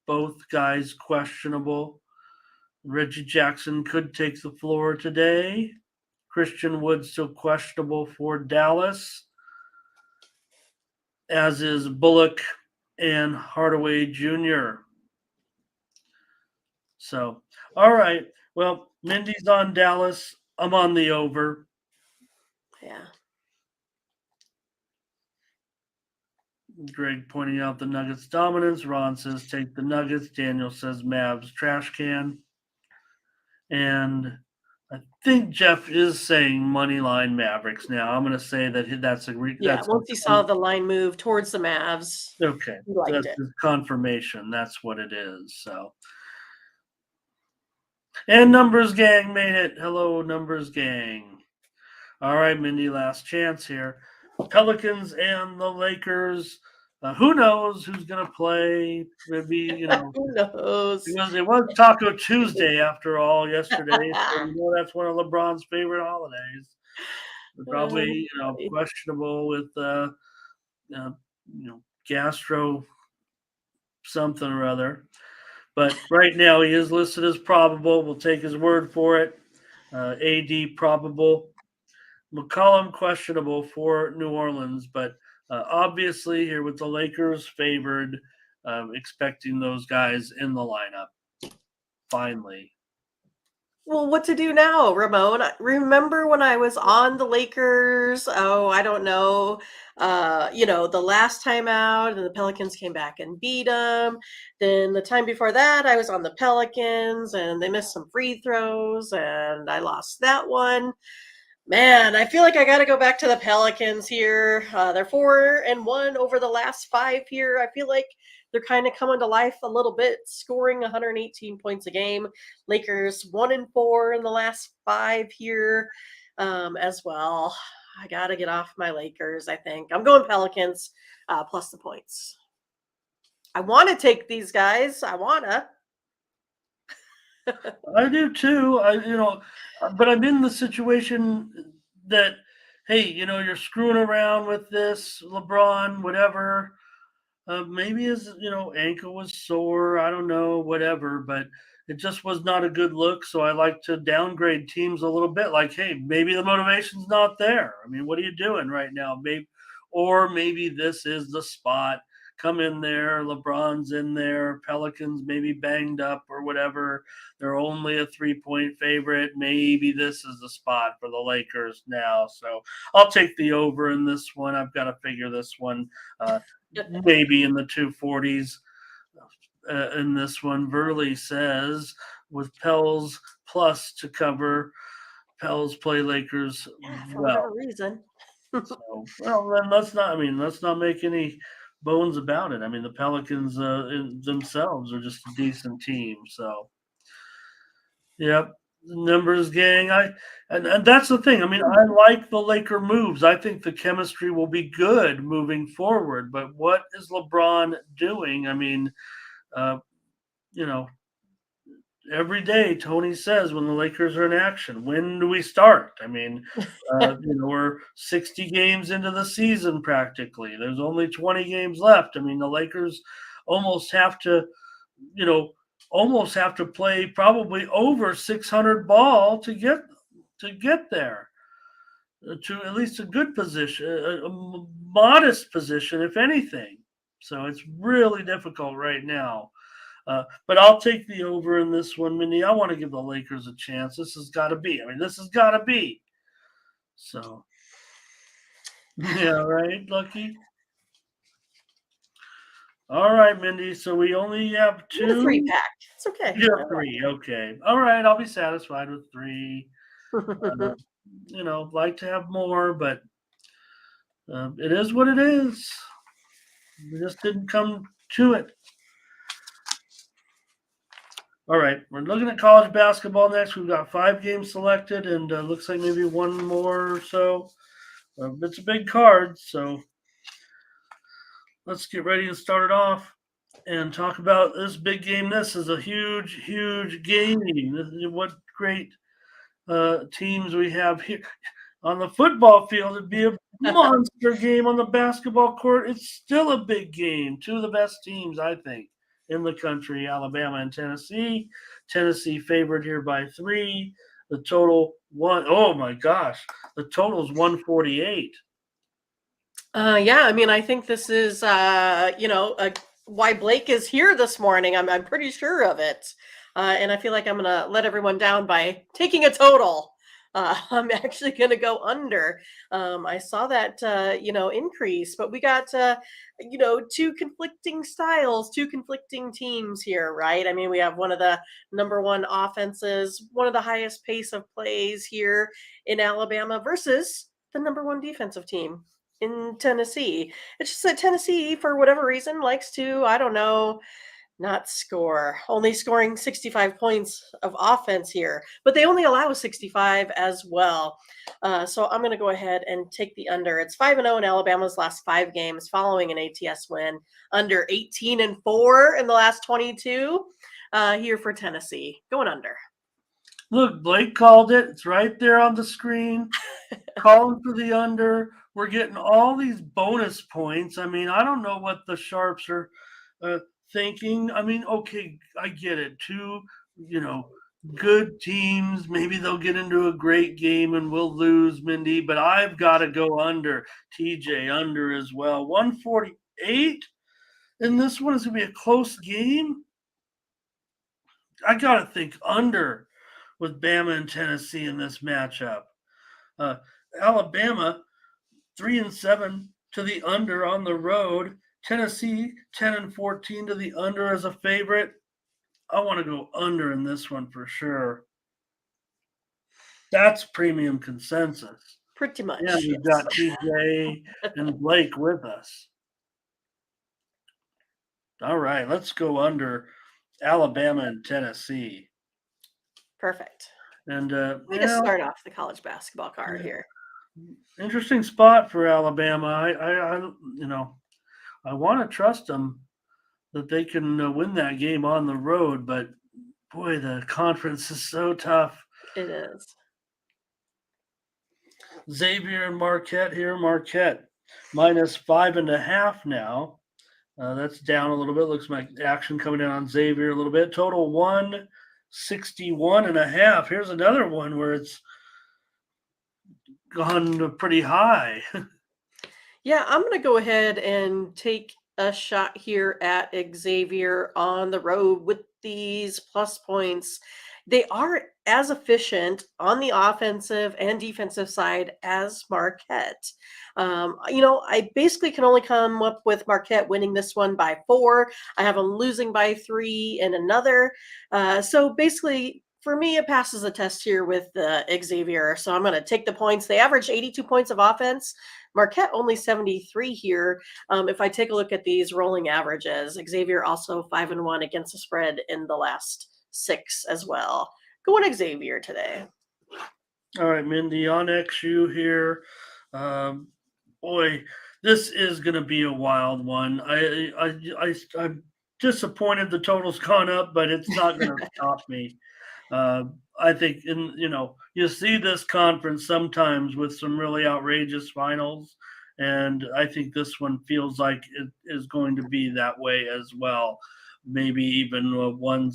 both guys questionable. Reggie Jackson could take the floor today. Christian Wood still questionable for Dallas, as is Bullock and Hardaway Jr. So, all right. Well, Mindy's on Dallas. I'm on the over. Yeah. Greg pointing out the Nuggets' dominance. Ron says take the Nuggets. Daniel says Mavs trash can. And I think Jeff is saying money line Mavericks now. I'm going to say that that's a Once he saw the line move towards the Mavs, okay. he liked That's it. his confirmation. That's what it is. So, and Numbers Gang made it. Hello, Numbers Gang. All right, Mindy, last chance here. Pelicans and the Lakers. Who knows who's going to play? Maybe, Who knows? Because it was Taco Tuesday after all yesterday. So that's one of LeBron's favorite holidays. Probably, questionable with, gastro something or other. But right now he is listed as probable. We'll take his word for it. AD probable. McCollum questionable for New Orleans, but obviously here with the Lakers favored, expecting those guys in the lineup. Finally. Well, what to do now, Ramon? Remember when I was on the Lakers? Oh, I don't know. The last time out, and the Pelicans came back and beat them. Then the time before that, I was on the Pelicans, and they missed some free throws, and I lost that one. Man, I feel like I got to go back to the Pelicans here. They're 4-1 over the last five here. I feel like they're kind of coming to life a little bit, scoring 118 points a game. Lakers 1-4 in the last five here, as well. I got to get off my Lakers. I think I'm going Pelicans plus the points. I want to take these guys. I wanna. I do too. But I'm in the situation that, hey, you're screwing around with this LeBron, whatever. Maybe his, ankle was sore. I don't know, whatever. But it just was not a good look. So I like to downgrade teams a little bit. Like, hey, maybe the motivation's not there. I mean, what are you doing right now? Maybe this is the spot. Come in there. LeBron's in there. Pelicans maybe banged up or whatever. They're only a 3-point favorite. Maybe this is the spot for the Lakers now. So I'll take the over in this one. I've got to figure this one maybe in the 240s in this one. Verley says with Pels plus to cover. Pels play Lakers For well. whatever reason. Well, then let's not make any bones about it. I mean, the Pelicans themselves are just a decent team. So, yep, numbers gang. And that's the thing. I mean, I like the Laker moves. I think the chemistry will be good moving forward. But what is LeBron doing? I mean, uh, you know, every day Tony says when the Lakers are in action, when do we start? I mean, we're 60 games into the season practically. There's only 20 games left. I mean, the Lakers almost have to, play probably over 600 ball to get there to at least a good position, a modest position, if anything. So it's really difficult right now. But I'll take the over in this one, Mindy. I want to give the Lakers a chance. This has got to be. I mean, this has got to be. So, yeah, right, Lucky? All right, Mindy. So we only have Get a two. 3-pack. It's okay. Yeah, three. Okay. All right. I'll be satisfied with three. Like to have more, but it is what it is. We just didn't come to it. All right, we're looking at college basketball next. We've got 5 games selected, and looks like maybe one more or so. It's a big card, so let's get ready to start it off and talk about this big game. This is a huge, huge game. What great teams we have here. On the football field, it'd be a monster game. On the basketball court, it's still a big game. Two of the best teams, I think, in the country, Alabama and Tennessee. Tennessee favored here by 3. The total oh my gosh, the total is 148. Yeah, I mean, I think this is, why Blake is here this morning. I'm pretty sure of it. And I feel like I'm going to let everyone down by taking a total. I'm actually going to go under. I saw that, increase, but we got, two conflicting styles, two conflicting teams here, right? I mean, we have one of the number one offenses, one of the highest pace of plays here in Alabama versus the number one defensive team in Tennessee. It's just that Tennessee, for whatever reason, likes to, I don't know, not score, only scoring 65 points of offense here, but they only allow 65 as well. So I'm going to go ahead and take the under. It's 5-0 in Alabama's last 5 games following an ATS win, under 18-4 in the last 22 here for Tennessee. Going under. Look, Blake called it. It's right there on the screen. Calling for the under. We're getting all these bonus points. I mean, I don't know what the Sharps are thinking. I mean, okay, I get it. 2, good teams. Maybe they'll get into a great game and we'll lose, Mindy, but I've got to go under. TJ under as well. 148. And this one is going to be a close game. I got to think under. with Bama and Tennessee in this matchup. Uh, Alabama 3-7 to the under on the road. Tennessee 10-14 to the under as a favorite. I want to go under in this one for sure. That's premium consensus. Pretty much. Yeah, we've got TJ and Blake with us. All right, let's go under Alabama and Tennessee. Perfect. And Way to start off the college basketball card here. Interesting spot for Alabama. I want to trust them that they can win that game on the road, but boy, the conference is so tough. It is. Xavier and Marquette here. Marquette -5.5 now. That's down a little bit. Looks like action coming in on Xavier a little bit. Total 161.5. Here's another one where it's gone pretty high. Yeah, I'm going to go ahead and take a shot here at Xavier on the road with these plus points. They are as efficient on the offensive and defensive side as Marquette. I basically can only come up with Marquette winning this one by 4. I have them losing by 3 in another. So basically, for me, it passes the test here with Xavier. So I'm going to take the points. They average 82 points of offense. Marquette only 73 here. If I take a look at these rolling averages, Xavier also 5-1 against the spread in the last 6 as well. Going Xavier today. All right, Mindy, on XU here. Boy, this is going to be a wild one. I'm disappointed the total's gone up, but it's not going to stop me. I think you see this conference sometimes with some really outrageous finals, and I think this one feels like it is going to be that way as well. Maybe even one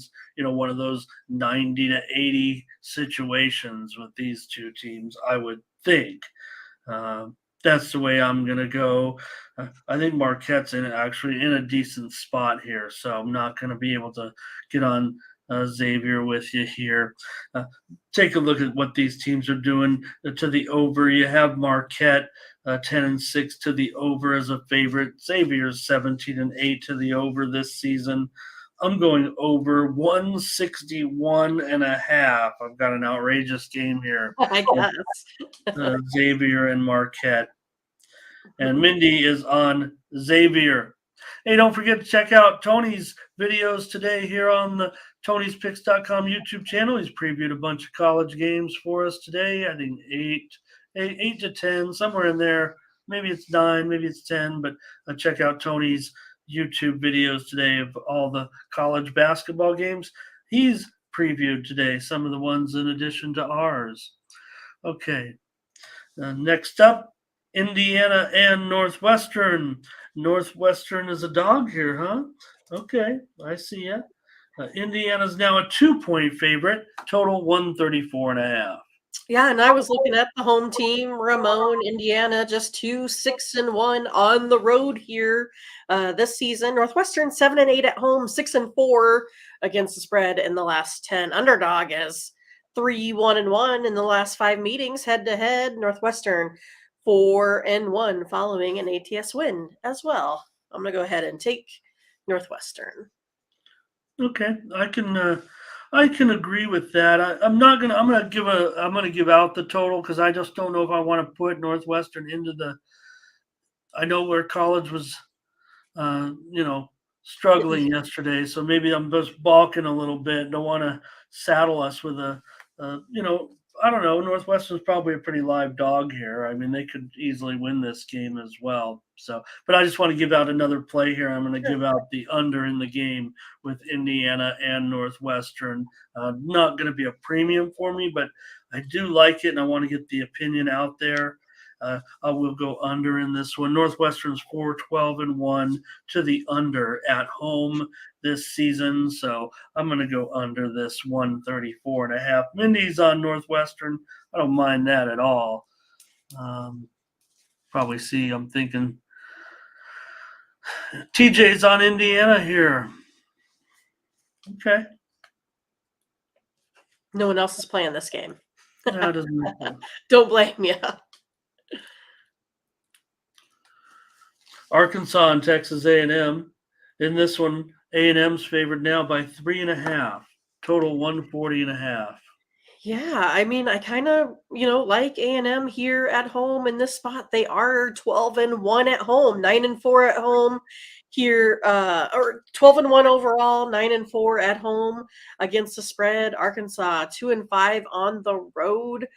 of those 90-80 situations with these two teams. I would think. That's the way I'm going to go. I think Marquette's actually in a decent spot here, so I'm not going to be able to get on Xavier with you here. Take a look at what these teams are doing to the over. You have Marquette 10-6 to the over as a favorite. Xavier's 17-8 to the over this season. I'm going over 161.5. I've got an outrageous game here. I guess. Xavier and Marquette. And Mindy is on Xavier. Hey, don't forget to check out Tony's videos today here on the Tony'sPicks.com YouTube channel. He's previewed a bunch of college games for us today. I think 8 to 10, somewhere in there. Maybe it's 9, maybe it's 10, but check out Tony's YouTube videos today of all the college basketball games. He's previewed today, some of the ones in addition to ours. Okay, next up, Indiana and Northwestern. Northwestern is a dog here, huh? Okay, I see ya. Indiana's now a 2-point favorite, total 134.5. Yeah, and I was looking at the home team, Ramon, Indiana, just 2-6-1 on the road here this season. Northwestern 7-8 at home, 6-4 against the spread in the last 10. Underdog is 3-1-1 in the last 5 meetings head to head. Northwestern 4-1 following an ATS win as well. I'm gonna go ahead and take Northwestern. Okay, I can agree with that. I'm gonna give out the total because I just don't know if I want to put Northwestern into the. I know where college was, struggling yesterday, so maybe I'm just balking a little bit. Don't want to saddle us with I don't know. Northwestern's probably a pretty live dog here. I mean, they could easily win this game as well. So, but I just want to give out another play here. I'm going to give out the under in the game with Indiana and Northwestern. Not going to be a premium for me, but I do like it, and I want to get the opinion out there. I will go under in this one. Northwestern's 4-12-1 to the under at home this season, so I'm going to go under this 134.5. Mindy's on Northwestern. I don't mind that at all. Probably see, I'm thinking TJ's on Indiana here. Okay. No one else is playing this game. No, it doesn't make sense. Don't blame you. Arkansas and Texas A&M. In this one, A&M's favored now by 3.5. Total 140.5. Yeah, I mean, I kind of, like A&M here at home in this spot. They are 12-1 at home, 9-4 at home here, or 12-1 overall, 9-4 at home against the spread. Arkansas 2-5 on the road.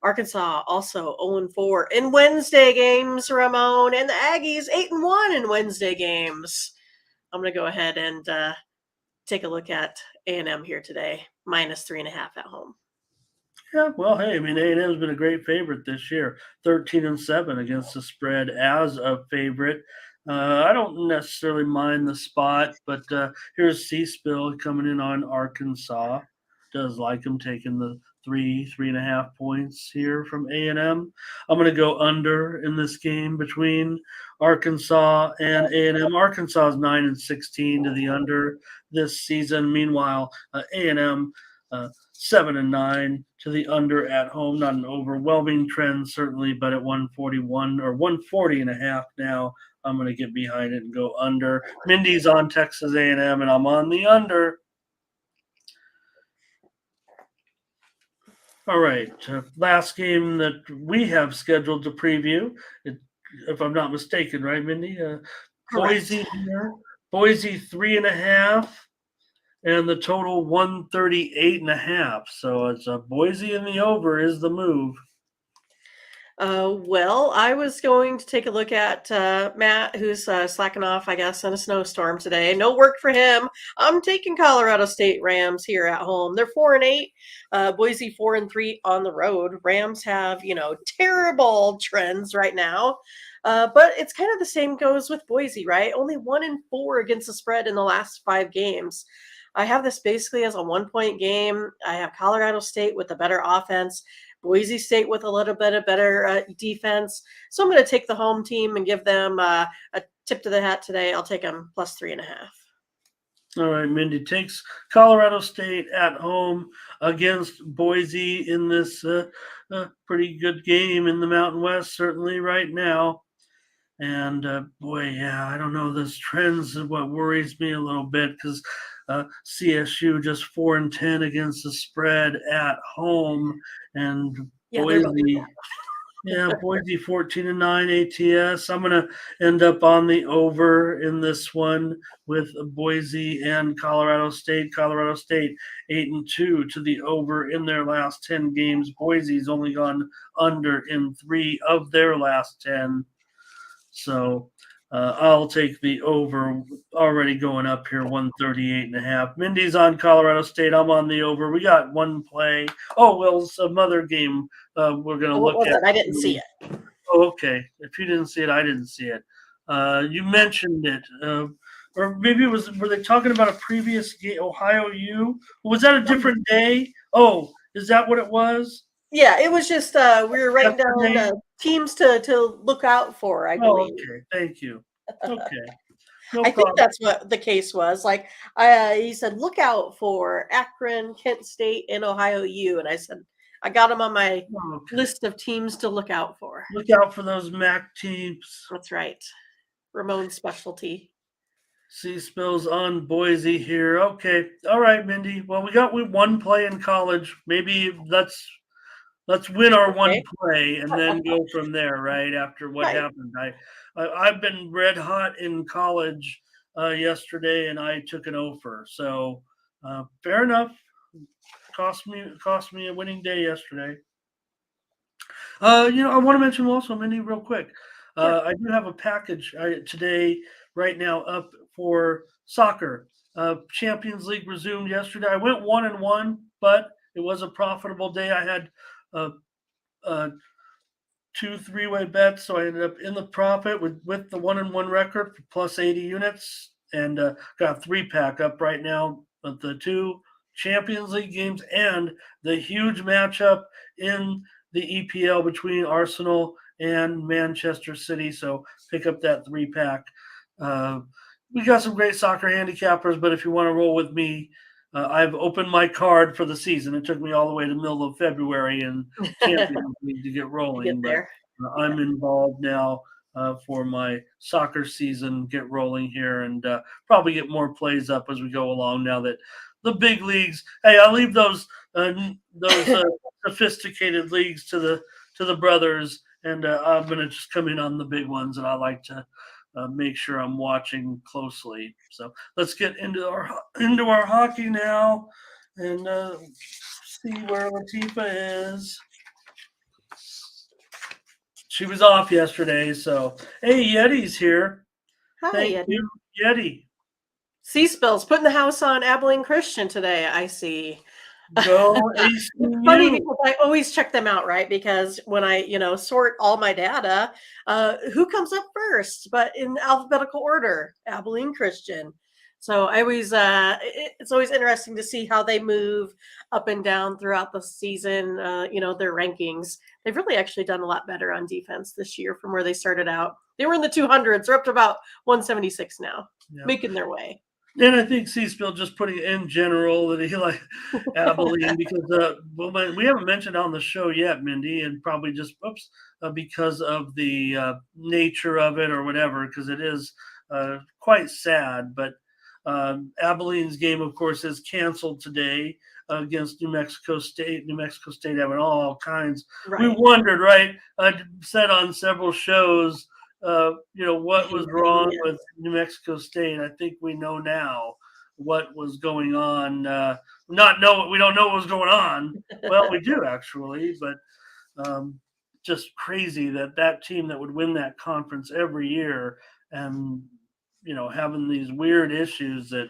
Arkansas also 0-4 in Wednesday games, Ramon, and the Aggies 8-1 in Wednesday games. I'm going to go ahead and take a look at A&M here today, -3.5 at home. Yeah, well, hey, I mean, A&M's been a great favorite this year, 13-7 against the spread as a favorite. I don't necessarily mind the spot, but here's C-Spill coming in on Arkansas. Does like him taking the 3.5 points here from A&M. I'm going to go under in this game between Arkansas and A&M. Arkansas is 9-16 to the under this season. Meanwhile, A&M 7-9 to the under at home. Not an overwhelming trend, certainly, but at 141 or 140.5 now, I'm going to get behind it and go under. Mindy's on Texas A&M, and I'm on the under. All right, last game that we have scheduled to preview, if I'm not mistaken, right, Mindy? Boise here. Boise 3.5. And the total 138.5. So it's a Boise in the over is the move. Well, I was going to take a look at Matt, who's slacking off, I guess, in a snowstorm today. No work for him. I'm taking Colorado State Rams here at home. They're 4-8. Boise 4-3 on the road. Rams have, terrible trends right now. But it's kind of the same goes with Boise, right? Only 1-4 against the spread in the last 5 games. I have this basically as a 1-point game. I have Colorado State with a better offense, Boise State with a little bit of better defense. So I'm going to take the home team and give them a tip to the hat today. I'll take them +3.5. All right, Mindy takes Colorado State at home against Boise in this pretty good game in the Mountain West, certainly right now. And boy, yeah, I don't know. This trends is what worries me a little bit because CSU just 4-10 against the spread at home, and Boise, Boise 14-9 ATS. I'm gonna end up on the over in this one with Boise and Colorado State. Colorado State 8-2 to the over in their last 10 games. Boise's only gone under in 3 of their last 10. So I'll take the over, already going up here, 138.5. Mindy's on Colorado State. I'm on the over. We got one play. Oh, well, some other game we're going to look at. I didn't see it. Oh, okay. If you didn't see it, I didn't see it. You mentioned it. Or maybe were they talking about a previous game, Ohio U? Was that a different day? Oh, is that what it was? Yeah, it was just we were writing down teams to look out for, I believe. Oh, okay. Thank you. Okay. I think that's what the case was. Like, he said, look out for Akron, Kent State, and Ohio U. And I said, I got them on my list of teams to look out for. Look out for those MAC teams. That's right. Ramon's specialty. C-Spill's on Boise here. Okay. All right, Mindy. Well, we got one play in college. Maybe let's win our one play and then go from there, right? After what happened. I've been red hot in college yesterday, and I took an offer. So fair enough. Cost me a winning day yesterday. I want to mention also, Mindy, real quick. I do have a package today, right now, up for soccer. Champions League resumed yesterday. I went 1-1, but it was a profitable day. I had 2 3-way bets, so I ended up in the profit with the 1-1 record for plus 80 units, and got a 3-pack up right now of the 2 Champions League games and the huge matchup in the EPL between Arsenal and Manchester City. So pick up that 3-pack. We got some great soccer handicappers, but if you want to roll with me, I've opened my card for the season. It took me all the way to the middle of February in To Champions League to get rolling, get but there. I'm involved now for my soccer season get rolling here, and probably get more plays up as we go along. Now that the big leagues, hey, I'll leave those sophisticated leagues to the brothers, and I'm gonna just come in on the big ones, and I like to make sure I'm watching closely. So let's get into our hockey now, and see where Latifa is. She was off yesterday, so hey, Yeti's here. Hi, Thank Eddie. you, Yeti. Sea spills putting the house on Abilene Christian today. I see. Go It's funny ACU. because I always check them out, right? Because when I, sort all my data, who comes up first? But in alphabetical order, Abilene Christian. So I always, it's always interesting to see how they move up and down throughout the season. Their rankings. They've really actually done a lot better on defense this year from where they started out. They were in the 200s. They're up to about 176 now, Yeah. making their way. And I think Seaspill just putting it in general that he like Abilene because we haven't mentioned on the show yet, Mindy, and probably just because of the nature of it or whatever, because it is quite sad. But Abilene's game, of course, is canceled today against New Mexico State. New Mexico State having all kinds. Right. We wondered, right? I said on several shows what was wrong with New Mexico State. I think we know now what was going on. We don't know what was going on. Well, we do actually, but just crazy that team that would win that conference every year and having these weird issues that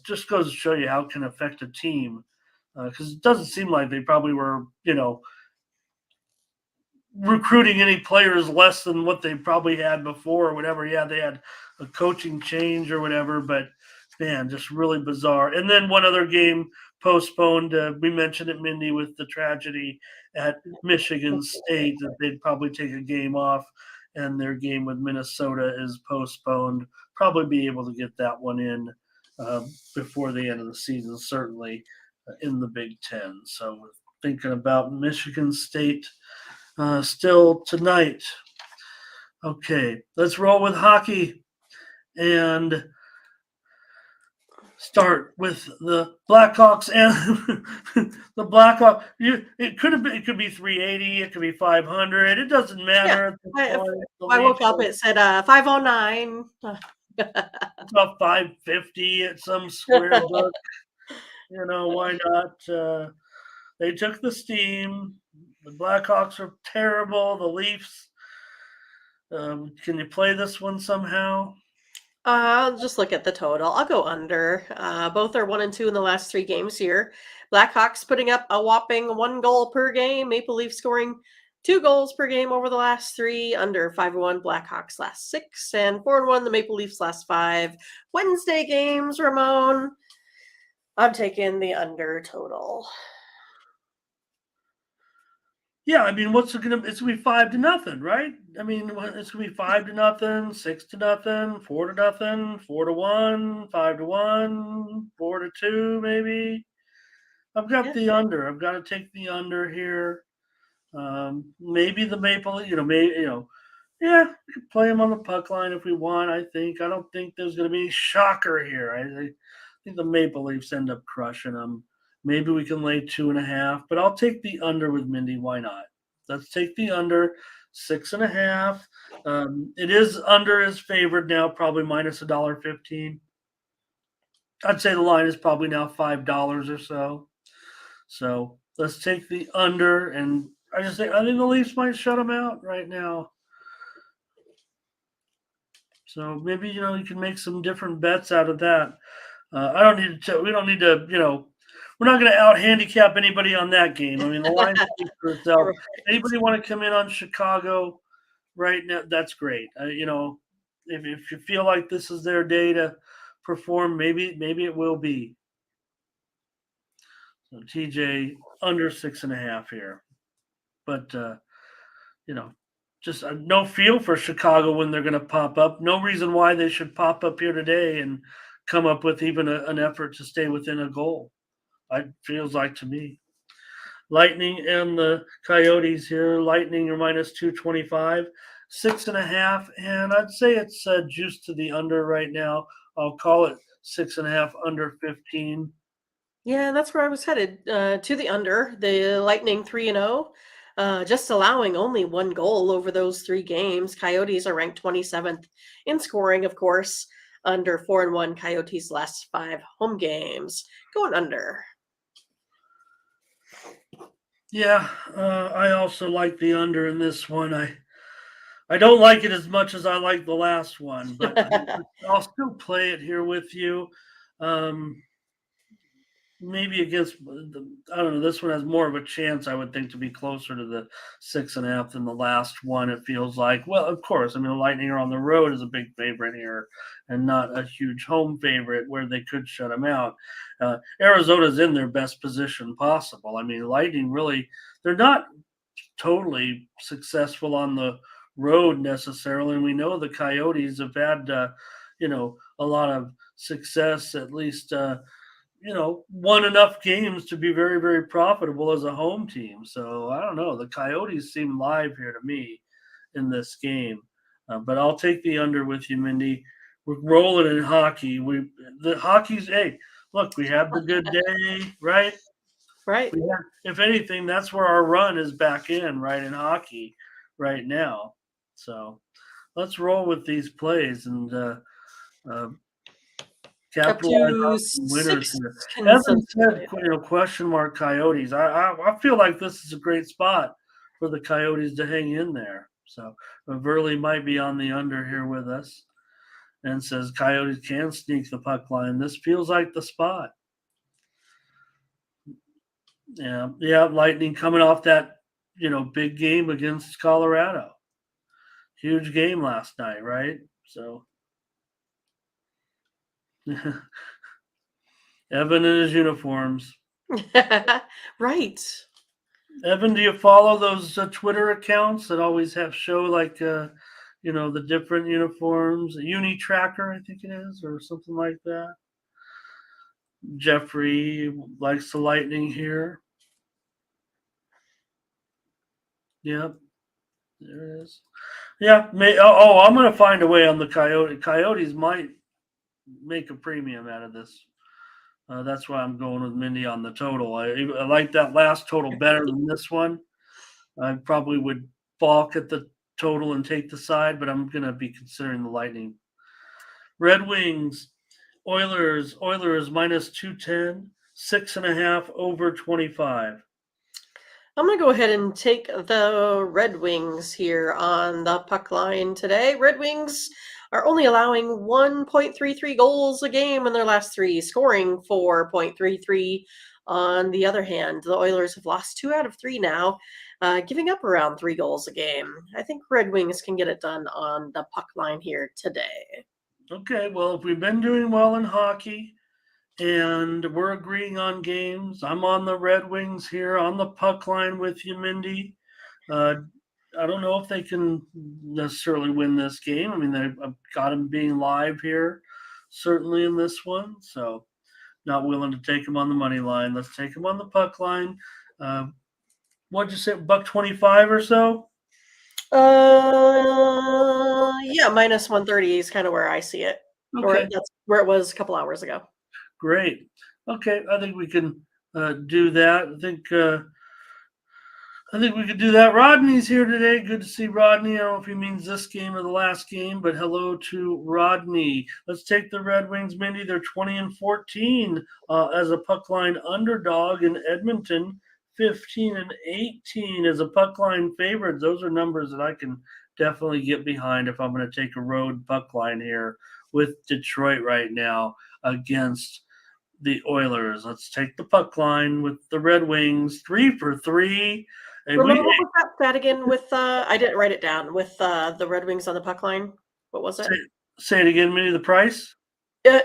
just goes to show you how it can affect a team. Because it doesn't seem like they probably were, recruiting any players less than what they probably had before or whatever. Yeah, they had a coaching change or whatever, but man, just really bizarre. And then one other game postponed. We mentioned it, Mindy, with the tragedy at Michigan State that they'd probably take a game off, and their game with Minnesota is postponed. Probably be able to get that one in before the end of the season, certainly in the Big Ten. So we're thinking about Michigan State still tonight. Okay, let's roll with hockey and start with the Blackhawks and the Blackhawks. It could be 380, it could be 500. It doesn't matter. Yeah. I woke up. It said 509. About 550 at some square book. Why not? They took the steam. The Blackhawks are terrible. The Leafs. Can you play this one somehow? I'll just look at the total. I'll go under. Both are 1-2 in the last 3 games here. Blackhawks putting up a whopping 1 goal per game. Maple Leafs scoring 2 goals per game over the last 3. Under 5-1 Blackhawks last 6 and 4-1 the Maple Leafs last 5. Wednesday games, Ramon. I'm taking the under total. Yeah, I mean, it's gonna be 5-0, right? I mean, it's gonna be 5-0, 6-0, 4-0, 4-1, 5-1, 4-2, maybe. I've got the under. I've got to take the under here. Maybe the Maple, yeah, we could play them on the puck line if we want. I don't think there's going to be a shocker here. I think the Maple Leafs end up crushing them. Maybe we can lay 2.5, but I'll take the under with Mindy. Why not? Let's take the under 6.5. It is under is favored now, probably minus $1.15. I'd say the line is probably now $5 or so. So let's take the under, and I think the Leafs might shut them out right now. So maybe you can make some different bets out of that. I don't need to. We don't need to. We're not going to out handicap anybody on that game. I mean, the line speaks for itself. Right. Anybody want to come in on Chicago right now? That's great. If you feel like this is their day to perform, maybe it will be. So TJ under 6.5 here, but just no feel for Chicago when they're going to pop up. No reason why they should pop up here today and come up with even an effort to stay within a goal. It feels like to me. Lightning and the Coyotes here. Lightning are minus 225, 6.5. And I'd say it's juiced to the under right now. I'll call it 6.5 under 15. Yeah, that's where I was headed, to the under. The Lightning 3-0, just allowing only one goal over those 3 games. Coyotes are ranked 27th in scoring, of course, under 4-1 Coyotes' last 5 home games. Going under. Yeah, I also like the under in this one. I don't like it as much as I like the last one, but I'll still play it here with you. Um, Maybe against I don't know. This one has more of a chance, I would think, to be closer to the 6.5 than the last one. It feels like. Well, of course, I mean, the Lightning are on the road is a big favorite here, and not a huge home favorite where they could shut them out. Arizona's in their best position possible. I mean, Lightning really, they're not totally successful on the road necessarily. And we know the Coyotes have had, a lot of success, at least, won enough games to be very, very profitable as a home team. So I don't know. The Coyotes seem live here to me in this game. But I'll take the under with you, Mindy. We're rolling in hockey. The hockey's, hey, look, we have the good day, right? Right. If anything, that's where our run is back in, right, in hockey right now. So let's roll with these plays and uh, Up capitalize to on some winners 6 here. Evan said, consecutive. question mark Coyotes. I feel like this is a great spot for the Coyotes to hang in there. So Verley might be on the under here with us and says Coyotes can sneak the puck line. This feels like the spot. Yeah, Lightning coming off that, big game against Colorado. Huge game last night, right? So Evan in his uniforms. Right. Evan, do you follow those Twitter accounts that always have show like the different uniforms? Uni Tracker, I think it is, or something like that. Jeffrey likes the Lightning here. Yep, there it is. Yeah, I'm going to find a way on the Coyotes might make a premium out of this. That's why I'm going with Mindy on the total. I like that last total better than this one. I probably would balk at the total and take the side, but I'm going to be considering the Lightning. Red Wings, Oilers minus 210, 6.5 over 25. I'm going to go ahead and take the Red Wings here on the puck line today. Red Wings are only allowing 1.33 goals a game in their last 3, scoring 4.33. On the other hand, the Oilers have lost 2 out of 3 now, giving up around 3 goals a game. I think Red Wings can get it done on the puck line here today. Okay, well, if we've been doing well in hockey and we're agreeing on games, I'm on the Red Wings here on the puck line with you, Mindy. I don't know if they can necessarily win this game. I mean, they've got them being live here, certainly in this one. So, not willing to take them on the money line. Let's take them on the puck line. What'd you say, $1.25 or so? Yeah, minus 130 is kind of where I see it. Or Okay, that's where it was a couple hours ago. great. Okay, I think we can do that. I think we could do that. Rodney's here today. Good to see Rodney. I don't know if he means this game or the last game, but hello to Rodney. Let's take the Red Wings, Mindy. They're 20-14 as a puck line underdog in Edmonton. 15-18 as a puck line favorite. Those are numbers that I can definitely get behind if I'm going to take a road puck line here with Detroit right now against the Oilers. Let's take the puck line with the Red Wings. 3 for 3. And Remember what was that stat again with I didn't write it down with the Red Wings on the puck line? What was it? say it again, Minnie. The price?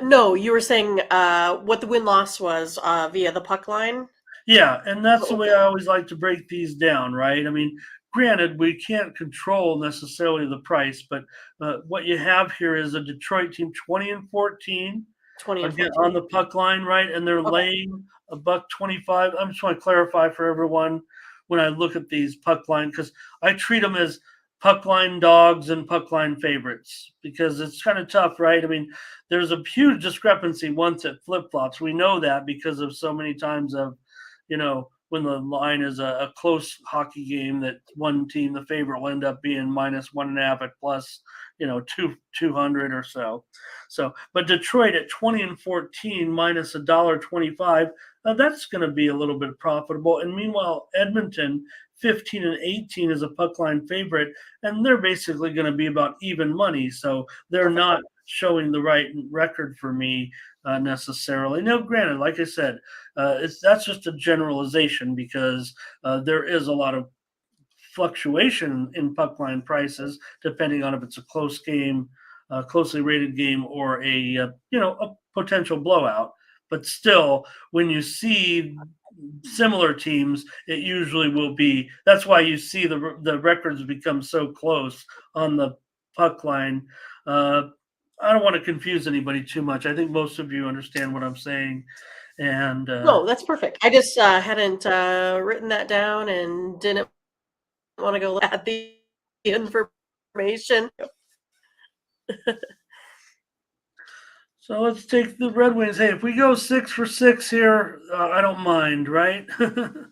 No, you were saying what the win-loss was via the puck line. Yeah, and that's the way Okay. I always like to break these down, right? I mean, granted, we can't control necessarily the price, but what you have here is a Detroit team 20-14 20 and again 14. on the puck line, right? And they're Okay. laying $1.25. I'm just want to clarify for everyone when I look at these puck line, because I treat them as puck line dogs and puck line favorites, because it's kind of tough, right? I mean, there's a huge discrepancy once it flip flops. We know that because of so many times of, when the line is a close hockey game, that one team, the favorite, will end up being -1.5 at plus, 200 or so. So, but Detroit at 20 and 14 minus $1.25, that's going to be a little bit profitable. And meanwhile, Edmonton 15 and 18 is a puck line favorite, and they're basically going to be about even money. So they're not showing the right record for me necessarily. Now, granted, like I said, that's just a generalization, because there is a lot of fluctuation in puck line prices depending on if it's a close game, a closely rated game, or a potential blowout. But still, when you see similar teams, it usually will be. That's why you see the records become so close on the puck line. I don't want to confuse anybody too much. I think most of you understand what I'm saying. And No, that's perfect. I just hadn't written that down and didn't want to go at the information. So let's take the Red Wings. Hey, if we go 6 for 6 here, I don't mind, right? The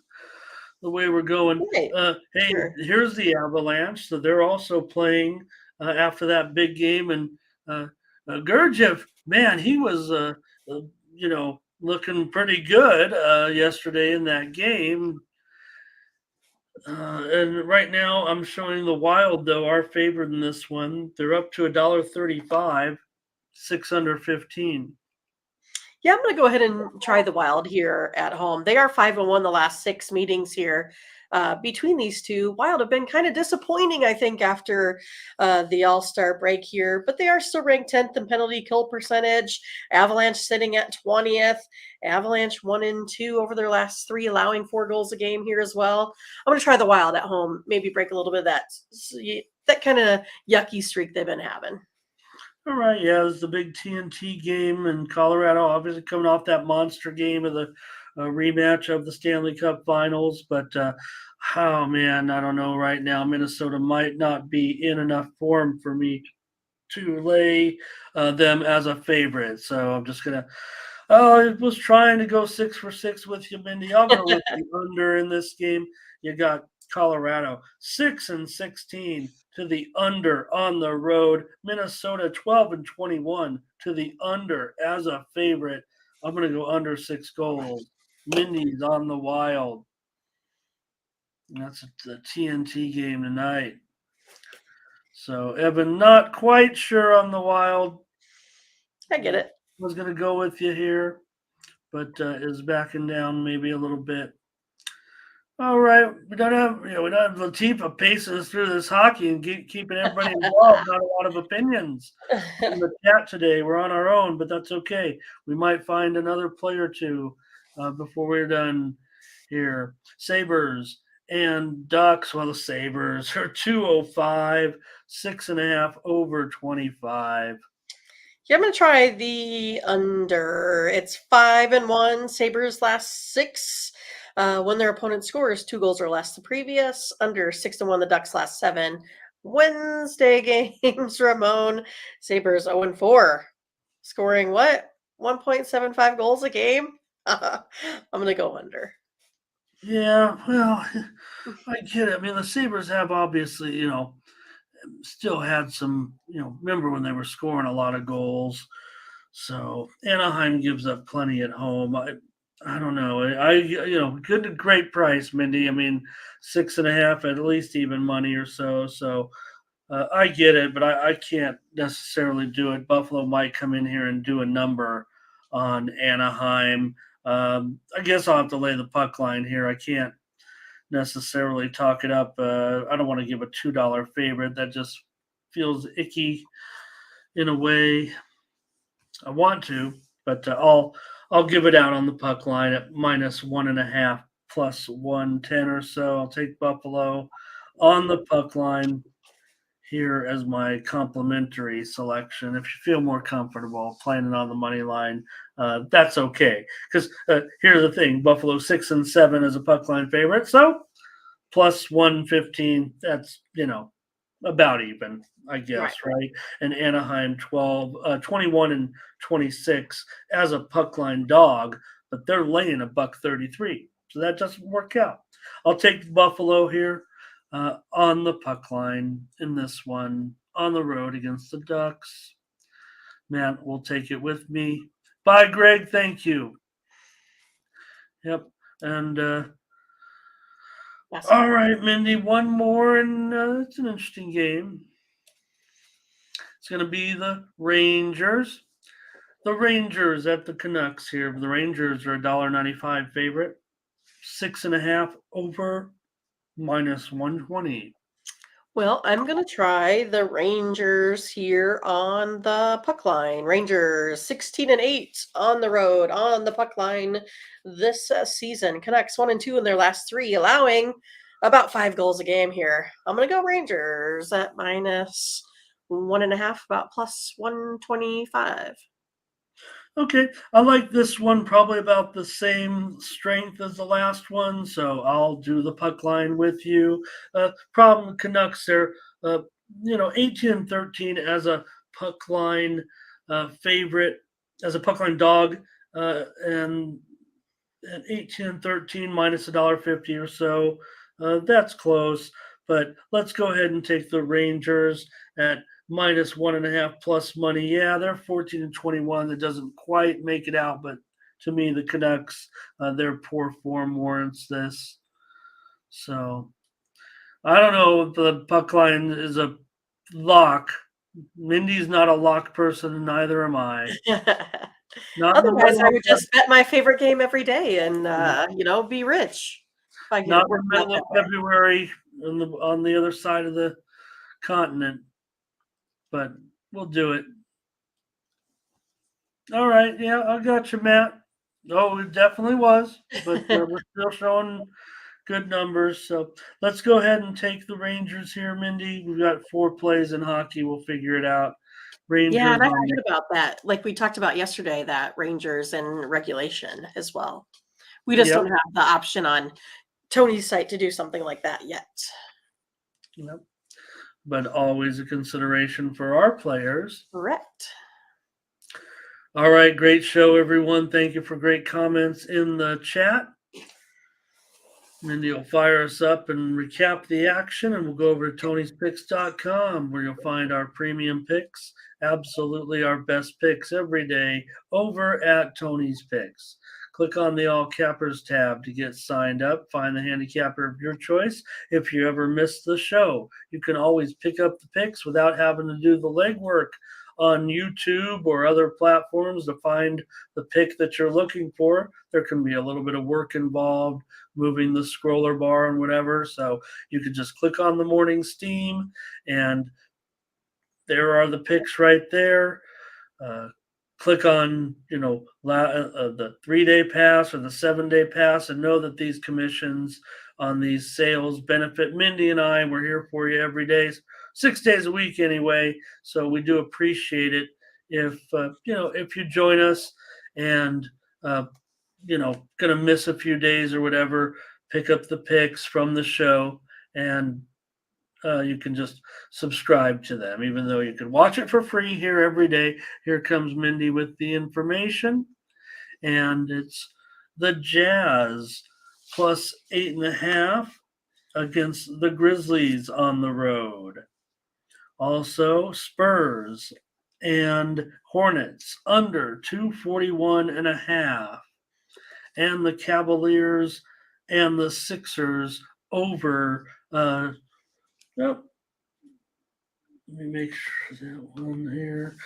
way we're going. Right. Hey, Sure. here's the Avalanche. So they're also playing after that big game. And Gurdjieff, man, he was, looking pretty good yesterday in that game. And right now, I'm showing the Wild, though, our favorite in this one. They're up to $1.35, 6 under 15. Yeah, I'm going to go ahead and try the Wild here at home. They are 5-1 the last 6 meetings here. Between these two, Wild have been kind of disappointing, I think, after the All-Star break here, but they are still ranked 10th in penalty kill percentage. Avalanche sitting at 20th. Avalanche 1-2 over their last 3, allowing 4 goals a game here as well. I'm going to try the Wild at home, maybe break a little bit of that kind of yucky streak they've been having. All right, yeah, it was the big TNT game in Colorado, obviously coming off that monster game of the rematch of the Stanley Cup Finals. But, oh, man, I don't know right now. Minnesota might not be in enough form for me to lay them as a favorite. So I'm just going to – I was trying to go 6 for 6 with you, Mindy. I'll go with the under in this game. You got Colorado 6 and 16 to the under on the road. Minnesota 12 and 21 to the under as a favorite. I'm going to go under 6 goals. Mindy's on the Wild. And that's the TNT game tonight. So Evan, not quite sure on the Wild. I get it. Was going to go with you here, but is backing down maybe a little bit. All right, we don't have Latifa pacing us through this hockey and keeping everybody involved. Not a lot of opinions in the chat today. We're on our own, but that's okay. We might find another player or two before we're done here. Sabres and Ducks. Well, the Sabres are 205, 6.5 over 25. Yeah, I'm going to try the under. It's 5-1. Sabres last 6. When their opponent scores 2 goals or less the previous. Under 6-1. The Ducks last 7. Wednesday games, Ramon. Sabres 0-4. Scoring what? 1.75 goals a game? I'm going to go under. Yeah, well, I get it. I mean, the Sabres have obviously, still had some, remember when they were scoring a lot of goals. So Anaheim gives up plenty at home. I don't know. Great price, Mindy. I mean, 6.5 at least even money or so. So I get it, but I can't necessarily do it. Buffalo might come in here and do a number on Anaheim. I guess I'll have to lay the puck line here. I can't necessarily talk it up. I don't want to give a $2 favorite. That just feels icky in a way. I want to, but I'll give it out on the puck line at -1.5 plus 110 or so. I'll take Buffalo on the puck line here as my complimentary selection. If you feel more comfortable playing it on the money line, that's okay. Because here's the thing: Buffalo 6-7 as a puck line favorite, so plus 115. That's about even, I guess, right? And Anaheim 21-26 as a puck line dog, but they're laying $1.33, so that doesn't work out. I'll take Buffalo here on the puck line in this one on the road against the Ducks. Matt will take it with me. Bye, Greg. Thank you. Yep. And all right, Mindy, one more, and it's an interesting game. It's going to be the Rangers. The Rangers at the Canucks here. The Rangers are a $1.95 favorite. 6.5 over -120. Well, I'm going to try the Rangers here on the puck line. Rangers 16-8 on the road on the puck line this season. Canucks 1-2 in their last 3, allowing about 5 goals a game here. I'm going to go Rangers at -1.5, about +125. Okay, I like this one probably about the same strength as the last one, so I'll do the puck line with you. Problem Canucks there, 18-13 as a puck line favorite, as a puck line dog, and at 18-13 minus $1.50 or so. That's close, but let's go ahead and take the Rangers at -1.5 plus money. Yeah, they're 14-21. That doesn't quite make it out, but to me, the Canucks, their poor form warrants this. So I don't know if the puck line is a lock. Mindy's not a lock person, and neither am I. Otherwise, I would just bet my favorite game every day and be rich. Not in the middle of February on the other side of the continent, but we'll do it. All right, yeah, I got you, Matt. Oh, it definitely was, but we're still showing good numbers. So let's go ahead and take the Rangers here, Mindy. We've got 4 plays in hockey. We'll figure it out. Rangers. Yeah, and I heard about that. Like we talked about yesterday, that Rangers and regulation as well. We just don't have the option on Tony's site to do something like that yet. Yep. But always a consideration for our players. Correct. All right, great show, everyone. Thank you for great comments in the chat. Mindy will fire us up and recap the action, and we'll go over to Tony'sPicks.com where you'll find our premium picks, absolutely our best picks every day over at Tony's Picks. Click on the All Cappers tab to get signed up. Find the handicapper of your choice. If you ever miss the show, you can always pick up the picks without having to do the legwork on YouTube or other platforms to find the pick that you're looking for. There can be a little bit of work involved, moving the scroller bar and whatever. So you could just click on the morning steam, and there are the picks right there. Click on, the 3-day pass or the 7-day pass, and know that these commissions on these sales benefit Mindy and I. We're here for you every day, 6 days a week anyway. So we do appreciate it if you join us and going to miss a few days or whatever, pick up the picks from the show, and you can just subscribe to them, even though you can watch it for free here every day. Here comes Mindy with the information, and it's the Jazz plus 8.5 against the Grizzlies on the road. Also, Spurs and Hornets under 241.5, and the Cavaliers and the Sixers over. Let me make sure that one here.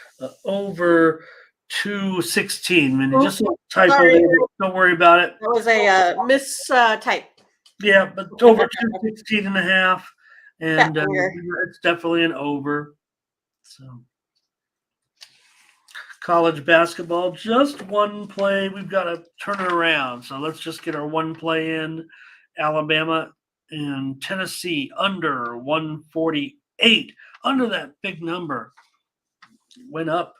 Over 216. Mindy, just a typo there. Don't worry about it. That was a mistype. Yeah, but over 216.5. And it's definitely an over. So, college basketball, just one play. We've got to turn it around. So let's just get our one play in. Alabama and Tennessee under 148. 8, under that big number. Went up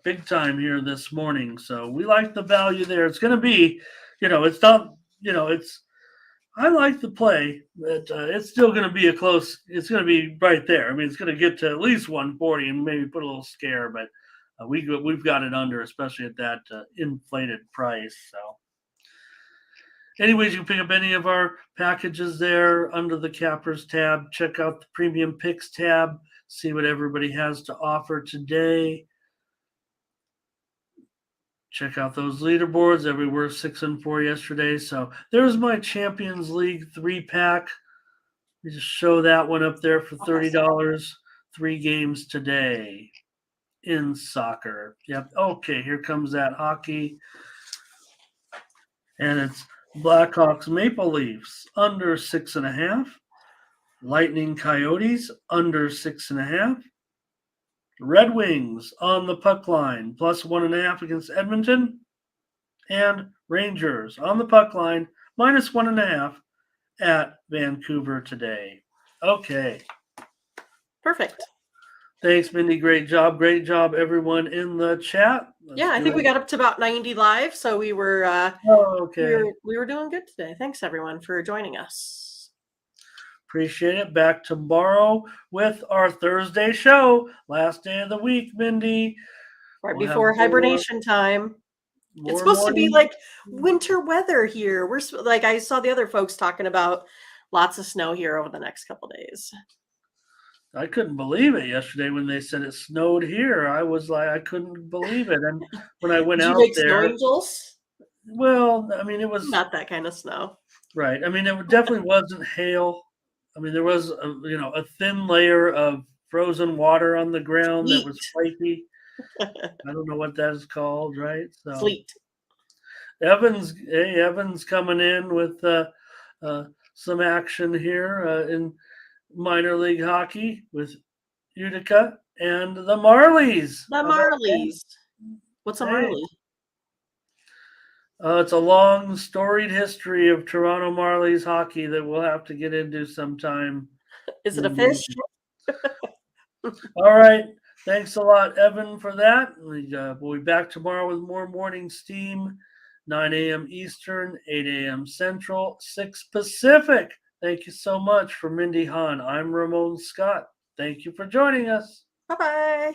big time here this morning. So we like the value there. It's going to be, it's not, I like the play, but it's still going to be it's going to be right there. I mean, it's going to get to at least 140 and maybe put a little scare, but we've got it under, especially at that inflated price. So anyways, you can pick up any of our packages there under the Cappers tab. Check out the Premium Picks tab. See what everybody has to offer today. Check out those leaderboards. We were 6-4 yesterday. So there's my Champions League 3-pack. We just show that one up there for $30. 3 games today in soccer. Yep. Okay, here comes that hockey. And it's Blackhawks Maple Leafs under 6.5. Lightning Coyotes under 6.5. Red Wings on the puck line plus 1.5 against Edmonton. And Rangers on the puck line minus 1.5 at Vancouver today. Okay. Perfect. Thanks, Mindy. Great job. Great job, everyone in the chat. I think we got up to about 90 live, so we were okay. we were doing good today. Thanks everyone for joining us. Appreciate it. Back tomorrow with our Thursday show. Last day of the week, Mindy. Right before hibernation time. It's supposed to be like winter weather here. We're like, I saw the other folks talking about lots of snow here over the next couple days. I couldn't believe it yesterday when they said it snowed here. I was like, I couldn't believe it. And when I went out there, snow angels? Well, I mean, it was not that kind of snow, right? I mean, it definitely wasn't hail. I mean, there was a thin layer of frozen water on the ground that was flaky. I don't know what that is called, right? So sleet. Evans coming in with some action here in minor league hockey with Utica and the Marlies. The Marlies. What's a Marley? It's a long, storied history of Toronto Marlies hockey that we'll have to get into sometime. Is it a fish? All right. Thanks a lot, Evan, for that. We'll be back tomorrow with more Morning Steam, 9 a.m. Eastern, 8 a.m. Central, 6 Pacific. Thank you so much. For Mindy Hahn, I'm Ramon Scott. Thank you for joining us. Bye-bye.